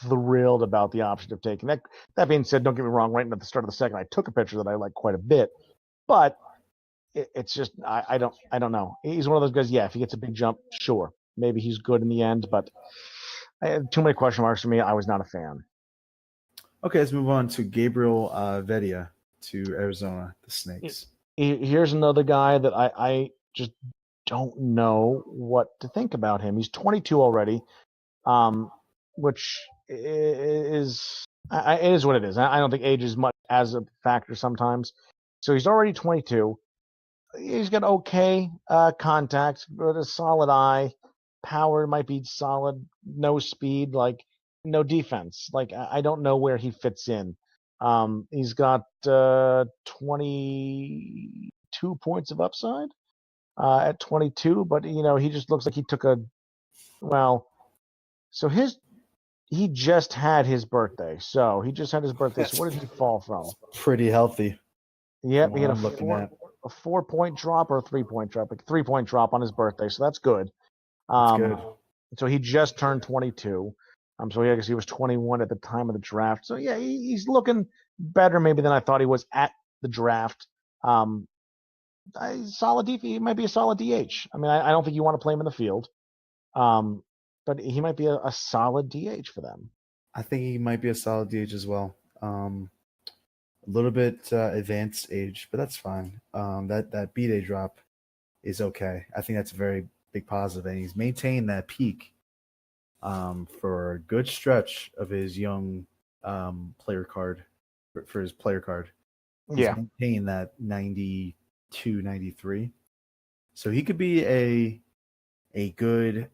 thrilled about the option of taking. That being said, don't get me wrong. Right at the start of the second, I took a pitcher that I like quite a bit, but it's just I don't know. He's one of those guys. Yeah, if he gets a big jump, sure, maybe he's good in the end. But too many question marks for me. I was not a fan. Okay, let's move on to Gabriel Vedia to Arizona, the Snakes. Here's another guy that I just don't know what to think about him. He's 22 already, which is it is what it is. I don't think age is much as a factor sometimes. So he's already 22. He's got okay contact, but a solid eye. Power might be solid. No speed, like no defense. Like I don't know where he fits in. He's got 22 points of upside at 22, but he just looks like he took a well. So he just had his birthday. So he just had his birthday. So what did he fall from? Pretty healthy. Yep, he had a 4-point drop or a 3-point drop, like a 3-point drop on his birthday. So that's good. That's good. So he just turned 22. So I guess he was 21 at the time of the draft. So yeah, he's looking better maybe than I thought he was at the draft. Solid DP. He might be a solid DH. I mean, I don't think you want to play him in the field, but he might be a solid DH for them. I think he might be a solid DH as well. A little bit advanced age, but that's fine. That B-Day drop is okay. I think that's a very big positive, and he's maintained that peak for a good stretch of his young player card for his player card. He's maintained that 92, 93. So he could be a good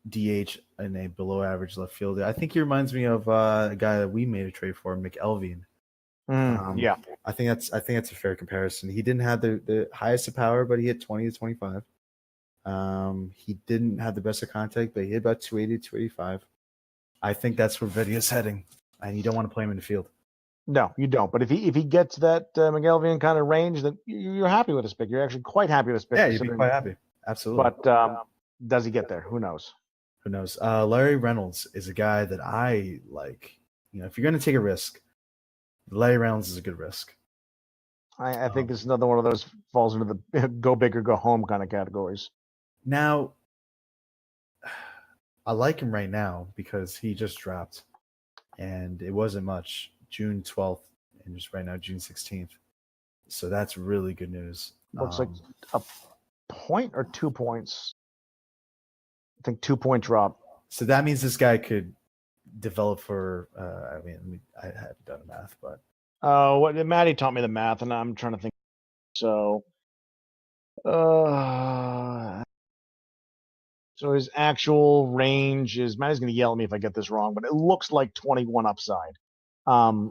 DH and a below average left fielder. I think he reminds me of a guy that we made a trade for, McElveen. I think that's a fair comparison. He didn't have the highest of power, but he hit 20 to 25. He didn't have the best of contact, but he hit about 280 to 285. I think that's where Vedia's heading, and you don't want to play him in the field. No, you don't. But if he gets that McElveen kind of range, then you're happy with this pick. You're actually quite happy with this pick. Yeah, you'd be quite happy. Absolutely. But does he get there? Who knows? Who knows? Larry Reynolds is a guy that I like. If you're going to take a risk, Larry Reynolds is a good risk. I think this is another one of those falls into the go big or go home kind of categories. Now, I like him right now because he just dropped, and it wasn't much. June 12th, and just right now, June 16th. So that's really good news. Looks like a point or 2 points. I think 2-point drop. So that means this guy could develop for. I haven't done the math, but Maddie taught me the math, and I'm trying to think. So, so his actual range is. Maddie's going to yell at me if I get this wrong, but it looks like 21 upside. It's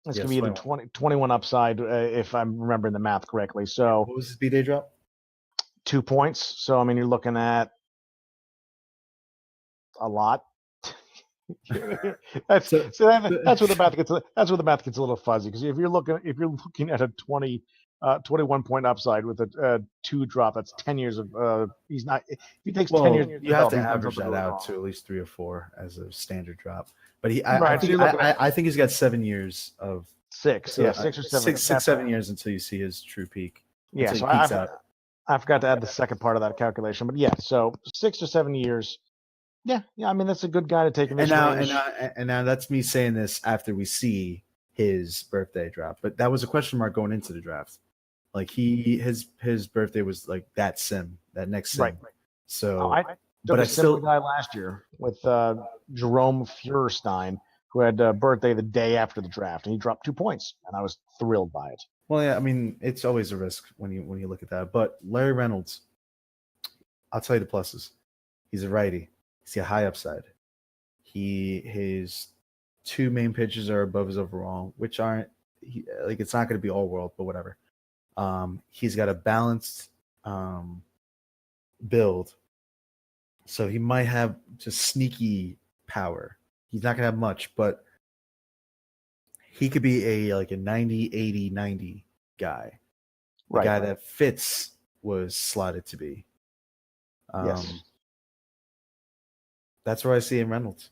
going to be either 21 upside if I'm remembering the math correctly. So, what was his B-Day drop? 2 points. So, I mean, you're looking at a lot. That's where the math gets. That's where the math gets a little fuzzy, because if you're looking at a 21 point upside with a 2 drop, that's 10 years of. He's not. If he takes 10 years, you have to average that out to at least 3 or 4 as a standard drop. But I think he's got 7 years of 6. So 6 or 7. 7 years until you see his true peak. Yeah, so I forgot to add the second part of that calculation, but yeah, so 6 or 7 years. Yeah. I mean, that's a good guy to take in this range. And now that's me saying this after we see his birthday drop. But that was a question mark going into the draft. Like his birthday was like that next sim. Right. So, but I still guy last year with Jerome Feuerstein, who had a birthday the day after the draft, and he dropped 2 points, and I was thrilled by it. Well, yeah, I mean, it's always a risk when you look at that. But Larry Reynolds, I'll tell you the pluses. He's a righty. He's got high upside. His 2 main pitches are above his overall, which aren't it's not going to be all world, but whatever. He's got a balanced build, so he might have just sneaky power. He's not going to have much, but he could be a 90, 80, 90 guy. The guy that Fitz was slotted to be. Yes. That's where I see him, Reynolds.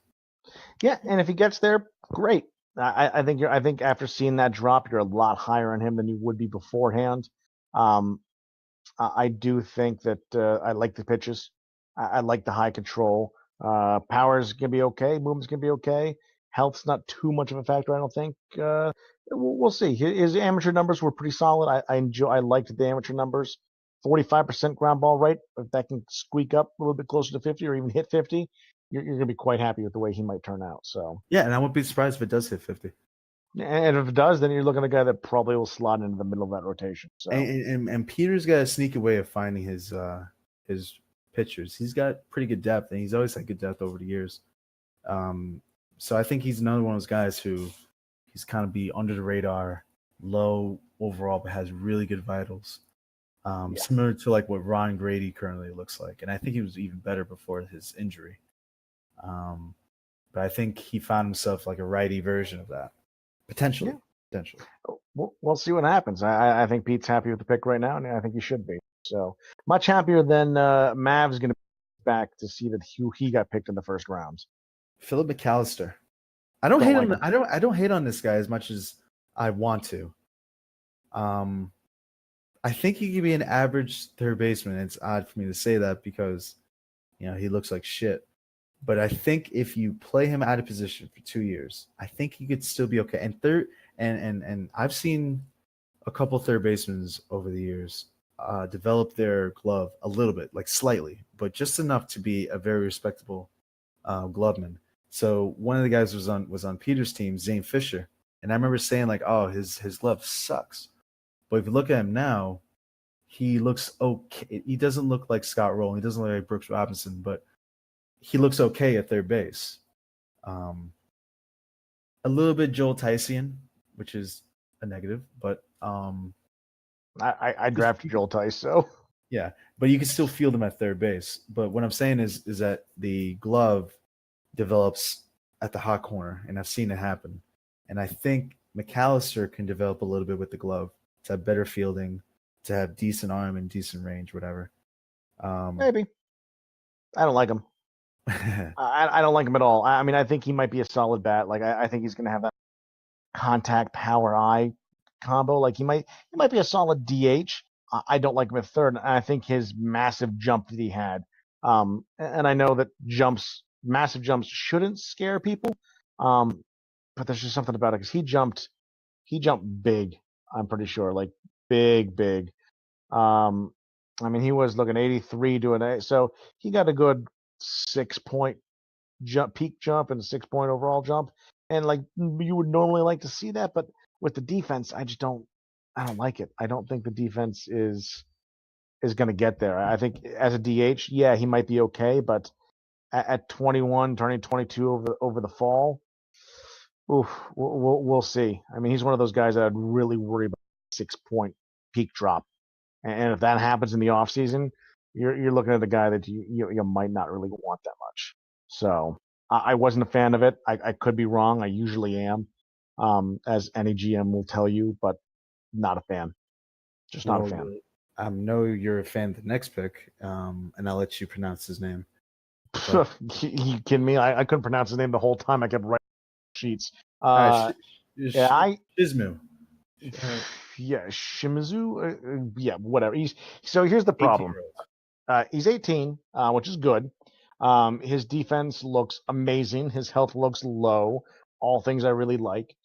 Yeah, and if he gets there, great. I think after seeing that drop, you're a lot higher on him than you would be beforehand. I do think that I like the pitches. I like the high control. Power's gonna be okay. Movement's gonna be okay. Health's not too much of a factor, I don't think. We'll see. His amateur numbers were pretty solid. I liked the amateur numbers. 45% ground ball rate. If that can squeak up a little bit closer to 50 or even hit 50, you're gonna be quite happy with the way he might turn out. So Yeah, and I wouldn't be surprised if it does hit 50. and if it does, then you're looking at a guy that probably will slot into the middle of that rotation. So And Peter's got a sneaky way of finding his pitchers. He's got pretty good depth, and he's always had good depth over the years. So I think he's another one of those guys who he's kind of be under the radar, low overall, but has really good vitals. Similar to like what Ron Grady currently looks like, and I think he was even better before his injury. But I think he found himself like a righty version of that, potentially. Yeah. Potentially. We'll see what happens. I think Pete's happy with the pick right now, and I think he should be. So much happier than Mav's going to be back to see that he got picked in the first round. Philip McAllister. I don't hate him. I don't hate on this guy as much as I want to. I think he could be an average third baseman. It's odd for me to say that because, he looks like shit. But I think if you play him out of position for 2 years, I think he could still be okay. And I've seen a couple third basemen over the years develop their glove a little bit, like slightly, but just enough to be a very respectable gloveman. So one of the guys was on Peter's team, Zane Fisher, and I remember saying like, "Oh, his glove sucks." But if you look at him now, he looks okay. He doesn't look like Scott Rowland. He doesn't look like Brooks Robinson, but he looks okay at third base. A little bit Joel Tysian, which is a negative, but I drafted Joel Tice, so yeah, but you can still field him at third base. But what I'm saying is that the glove develops at the hot corner, and I've seen it happen. And I think McAllister can develop a little bit with the glove to have better fielding, to have decent arm and decent range, whatever. maybe. I don't like him. I don't like him at all. I mean, I think he might be a solid bat. Like I think he's going to have that contact power eye combo. Like he might be a solid DH. I don't like him at third. I think his massive jump that he had, and I know that massive jumps shouldn't scare people, but there's just something about it because he jumped big. I'm pretty sure, like big. I mean, he was looking 83 doing it, so he got a good 6 point peak jump and a 6 point overall jump, and like you would normally like to see that, but with the defense, I don't like it. I don't think the defense is going to get there. I think as a DH, yeah, he might be okay, but at 21, turning 22 over the fall, oof, we'll see. I mean, he's one of those guys that I'd really worry about 6 point peak drop, and if that happens in the off season, you're looking at a guy that you might not really want that much. So I wasn't a fan of it. I could be wrong. I usually am, as any GM will tell you, but not a fan. Just not a fan. I know you're a fan of the next pick, and I'll let you pronounce his name. You kidding me? I couldn't pronounce his name the whole time. I kept writing sheets. Shizmu. Yeah, Shimizu. Yeah, whatever. So here's the problem. He's 18, which is good. His defense looks amazing. His health looks low. All things I really like.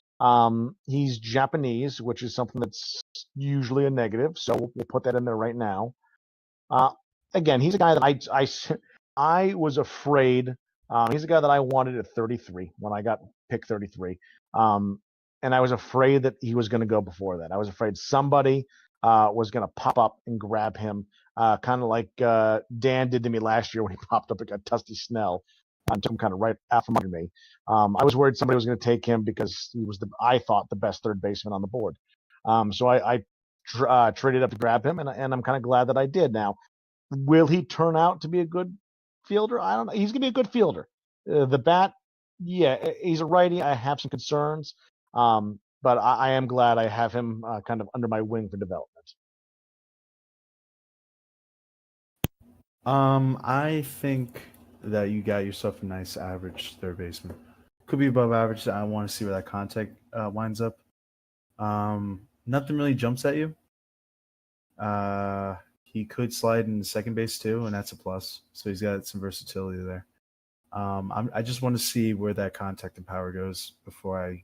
He's Japanese, which is something that's usually a negative. So we'll put that in there right now. Again, he's a guy that I was afraid. He's a guy that I wanted at 33 when I got pick 33. And I was afraid that he was going to go before that. I was afraid somebody was going to pop up and grab him, kind of like Dan did to me last year when he popped up and got Tusty Snell and took him kind of right out from under me. I was worried somebody was going to take him because he was I thought the best third baseman on the board. So I traded up to grab him, and I'm kind of glad that I did. Now, will he turn out to be a good fielder? I don't know. He's going to be a good fielder. The bat, yeah, he's a righty. I have some concerns. But I am glad I have him kind of under my wing for development. I think that you got yourself a nice average third baseman. Could be above average. I want to see where that contact winds up. Nothing really jumps at you. He could slide in second base too, and that's a plus. So he's got some versatility there. I just want to see where that contact and power goes before I,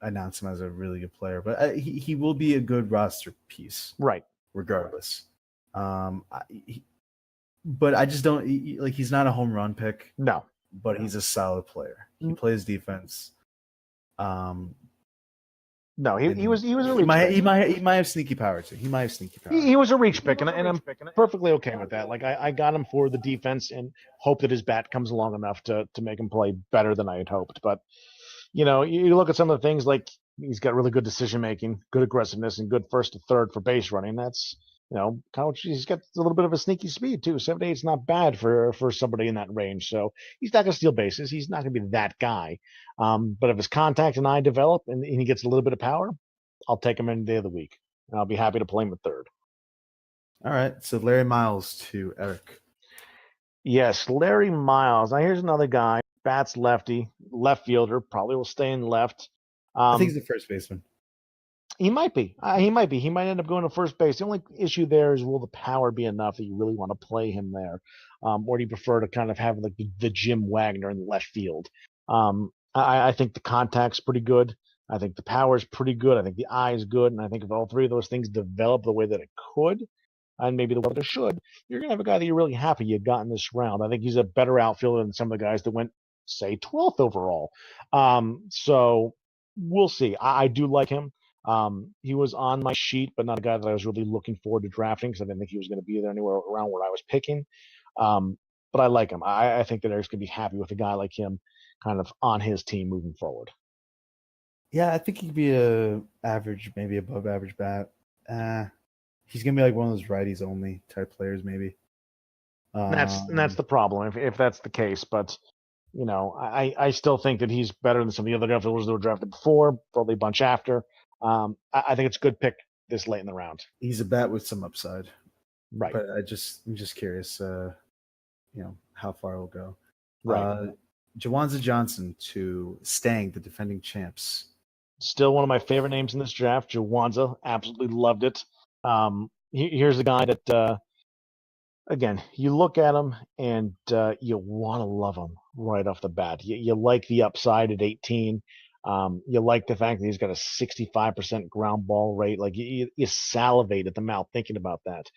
announce him as a really good player. But he will be a good roster piece, Right. regardless. But I just don't like. He's not a home run pick. No. But he's a solid player. He plays defense. No, he was a reach pick. He might have sneaky power too. He might have sneaky power. He was a reach pick, and I'm perfectly okay with that. Like I got him for the defense and hope that his bat comes along enough to make him play better than I had hoped. But you look at some of the things like he's got really good decision making, good aggressiveness, and good first to third for base running. That's he's got a little bit of a sneaky speed too. 7-8's not bad for somebody in that range. So he's not going to steal bases. He's not going to be that guy. But if his contact and eye develop and he gets a little bit of power, I'll take him any day of the week. And I'll be happy to play him at third. All right. So Larry Miles to Eric. Yes, Larry Miles. Now here's another guy. Bats lefty, left fielder, probably will stay in left. I think he's the first baseman. He might be. He might be. He might end up going to first base. The only issue there is, will the power be enough that you really want to play him there? Or do you prefer to kind of have like the Jim Wagner in the left field? I think the contact's pretty good. I think the power's pretty good. I think the eye is good. And I think if all three of those things develop the way that it could, and maybe the weather should, you're going to have a guy that you're really happy you got in this round. I think he's a better outfielder than some of the guys that went, say, 12th overall. So we'll see. I do like him. He was on my sheet, but not a guy that I was really looking forward to drafting because I didn't think he was going to be there anywhere around where I was picking. But I like him. I think that Eric's going to be happy with a guy like him kind of on his team moving forward. Yeah, I think he'd be a average, maybe above average bat. He's going to be like one of those righties only type players, maybe. And that's the problem if that's the case. But I still think that he's better than some of the other outfielders that were drafted before, probably a bunch after. I think it's a good pick this late in the round. He's a bat with some upside, right? But I'm just curious, how far it'll go. Right. Juwanza Johnson to Stang, the defending champs. Still one of my favorite names in this draft. Juwanza, absolutely loved it. Here's a guy that, again, you look at him and you want to love him right off the bat. You like the upside at 18. You like the fact that he's got a 65% ground ball rate. Like you salivate at the mouth thinking about that.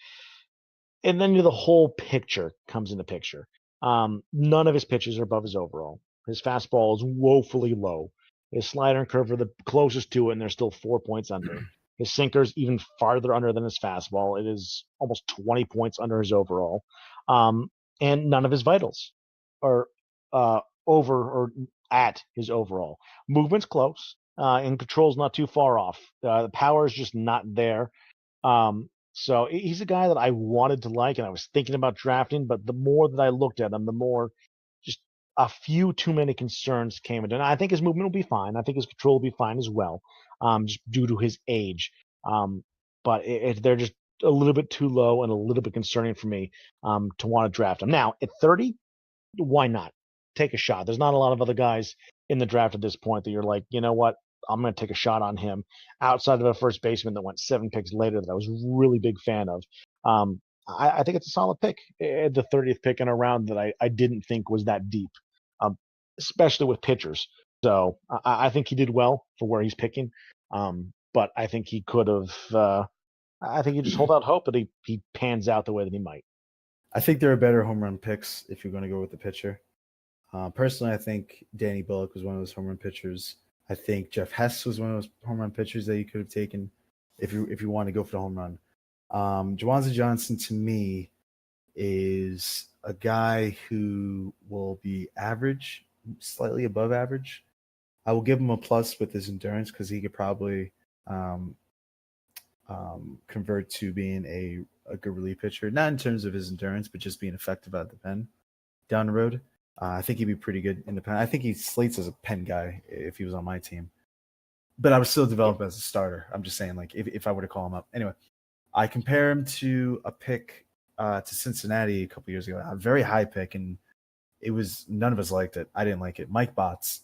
And then the whole picture comes into picture. None of his pitches are above his overall. His fastball is woefully low. His slider and curve are the closest to it, and they're still 4 points under. His sinker's even farther under than his fastball. It is almost 20 points under his overall. And none of his vitals are over or at his overall. Movement's close, and control's not too far off. The power is just not there. So he's a guy that I wanted to like, and I was thinking about drafting, but the more that I looked at him, the more just a few too many concerns came into it. And I think his movement will be fine. I think his control will be fine as well, just due to his age. But they're just a little bit too low and a little bit concerning for me to want to draft him. Now, at 30, why not? Take a shot. There's not a lot of other guys in the draft at this point that you're like, you know what? I'm going to take a shot on him outside of a first baseman that went 7 picks later that I was a really big fan of. I think it's a solid pick. The 30th pick in a round that I didn't think was that deep, especially with pitchers. So I think he did well for where he's picking. But I think he could have I think you just hold out hope that he pans out the way that he might. I think there are better home run picks if you're going to go with the pitcher. Personally, I think Danny Bullock was one of those home run pitchers. I think Jeff Hess was one of those home run pitchers that you could have taken if you want to go for the home run. Juwanza Johnson, to me, is a guy who will be average, slightly above average. I will give him a plus with his endurance because he could probably convert to being a good relief pitcher, not in terms of his endurance, but just being effective at the pen down the road. I think he'd be pretty good in the pen. I think he slates as a pen guy if he was on my team. But I would still develop as a starter. I'm just saying, like, if I were to call him up. Anyway, I compare him to a pick to Cincinnati a couple years ago. A very high pick, and none of us liked it. I didn't like it. Mike Botts.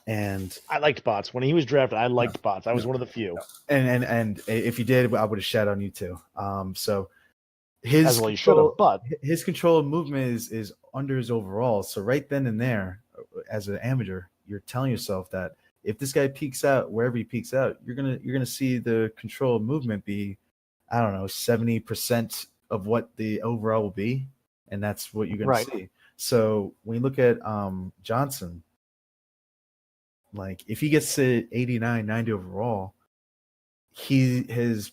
And I liked Bots when he was drafted. I liked Bots. I was one of the few. And if you did, I would have shat on you too. So As well, you should have. But his control of movement is under his overall. So right then and there, as an amateur, you're telling yourself that if this guy peaks out wherever he peaks out, you're gonna see the control of movement be, I don't know, 70% of what the overall will be, and that's what you're gonna see. So when you look at Johnson, like if he gets to 89, 90 overall, his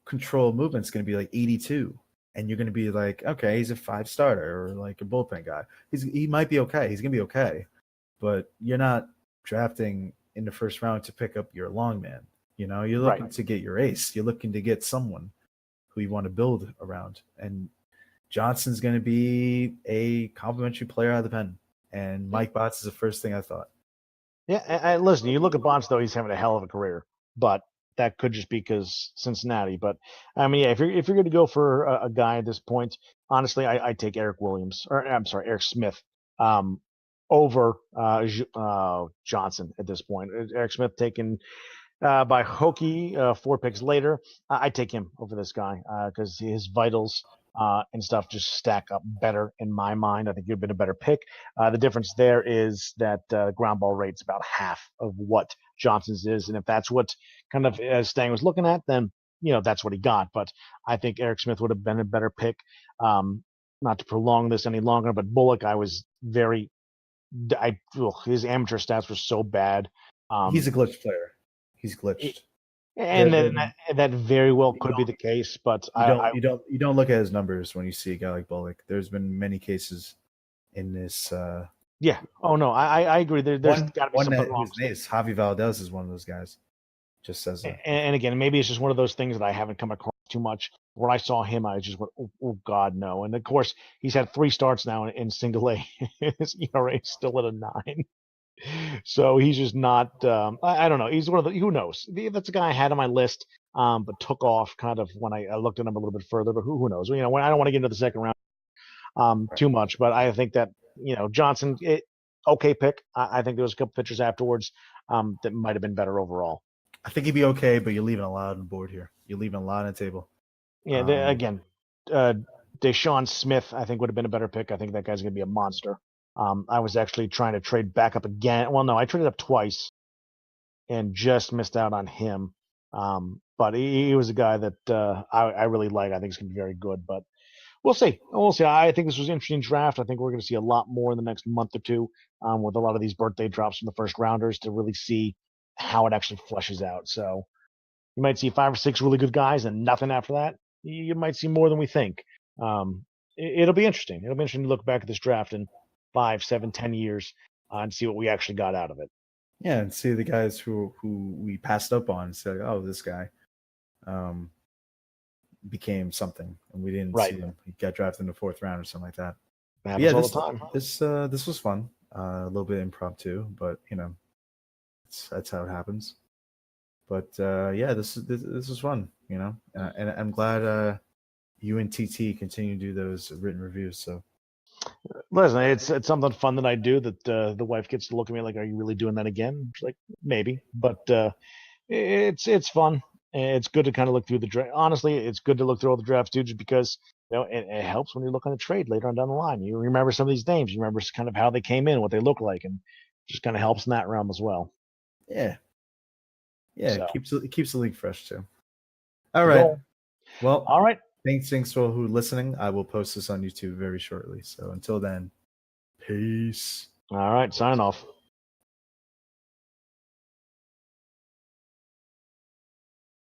control movement's going to be like 82, and you're going to be like, okay, he's a 5-starter or like a bullpen guy. He might be okay. He's going to be okay, but you're not drafting in the first round to pick up your long man. You know, you're looking to get your ace. You're looking to get someone who you want to build around, and Johnson's going to be a complimentary player out of the pen. And Mike Botts is the first thing I thought. Yeah, and listen, you look at Bonds, though, he's having a hell of a career, but that could just be because Cincinnati. But I mean, yeah, if you're going to go for a guy at this point, honestly, I take Eric Smith, over Johnson at this point. Eric Smith taken by Hokie 4 picks later. I take him over this guy because his vitals and stuff just stack up better in my mind. I think you've been a better pick. The difference there is that ground ball rate's about half of what Johnson's is, and if that's what kind of Stang was looking at, then that's what he got. But I think Eric Smith would have been a better pick. Not to prolong this any longer, but Bullock, I was very. His amateur stats were so bad. He's a glitch player. He's glitched. And that very well could be the case, but you don't look at his numbers when you see a guy like Bullock. There's been many cases in this. Yeah. Oh no, I agree. There's got to be something wrong. Javi Valdez is one of those guys. Just says that. And again, maybe it's just one of those things that I haven't come across too much. When I saw him, I just went, oh God, no. And of course, he's had 3 starts now in single A. His ERA is still at a 9. So he's just not. I don't know. He's one of the. Who knows? That's a guy I had on my list, but took off kind of when I looked at him a little bit further. But who knows? When I don't want to get into the second round too much. But I think that Johnson, okay pick. I think there was a couple pitchers afterwards that might have been better overall. I think he'd be okay, but you're leaving a lot on the board here. You're leaving a lot on the table. Yeah. Again, Deshaun Smith, I think would have been a better pick. I think that guy's going to be a monster. I was actually trying to trade back up again. Well, no, I traded up twice and just missed out on him. But he was a guy that I really like. I think he's going to be very good. But we'll see. I think this was an interesting draft. I think we're going to see a lot more in the next month or two with a lot of these birthday drops from the first rounders to really see how it actually fleshes out. So you might see 5 or 6 really good guys and nothing after that. You might see more than we think. It'll be interesting. It'll be interesting to look back at this draft and 5, 7, 10 years and see what we actually got out of it. Yeah, and see the guys who we passed up on and say, oh, this guy became something, and we didn't see him. He got drafted in the 4th round or something like that. Yeah, all the time. This was fun. A little bit impromptu, but that's how it happens. But this was fun, and I'm glad you and TT continue to do those written reviews. So. Listen, it's something fun that I do that the wife gets to look at me like, are you really doing that again? She's like, maybe, but it's fun. It's good to kind of look through the draft. Honestly, it's good to look through all the drafts too, just because it helps when you look on a trade later on down the line. You remember some of these names. You remember kind of how they came in, what they look like, and just kind of helps in that realm as well. Yeah. So. It keeps the league fresh too. All right. Well. All right. Thanks for who listening. I will post this on YouTube very shortly. So until then, peace. All right, sign off.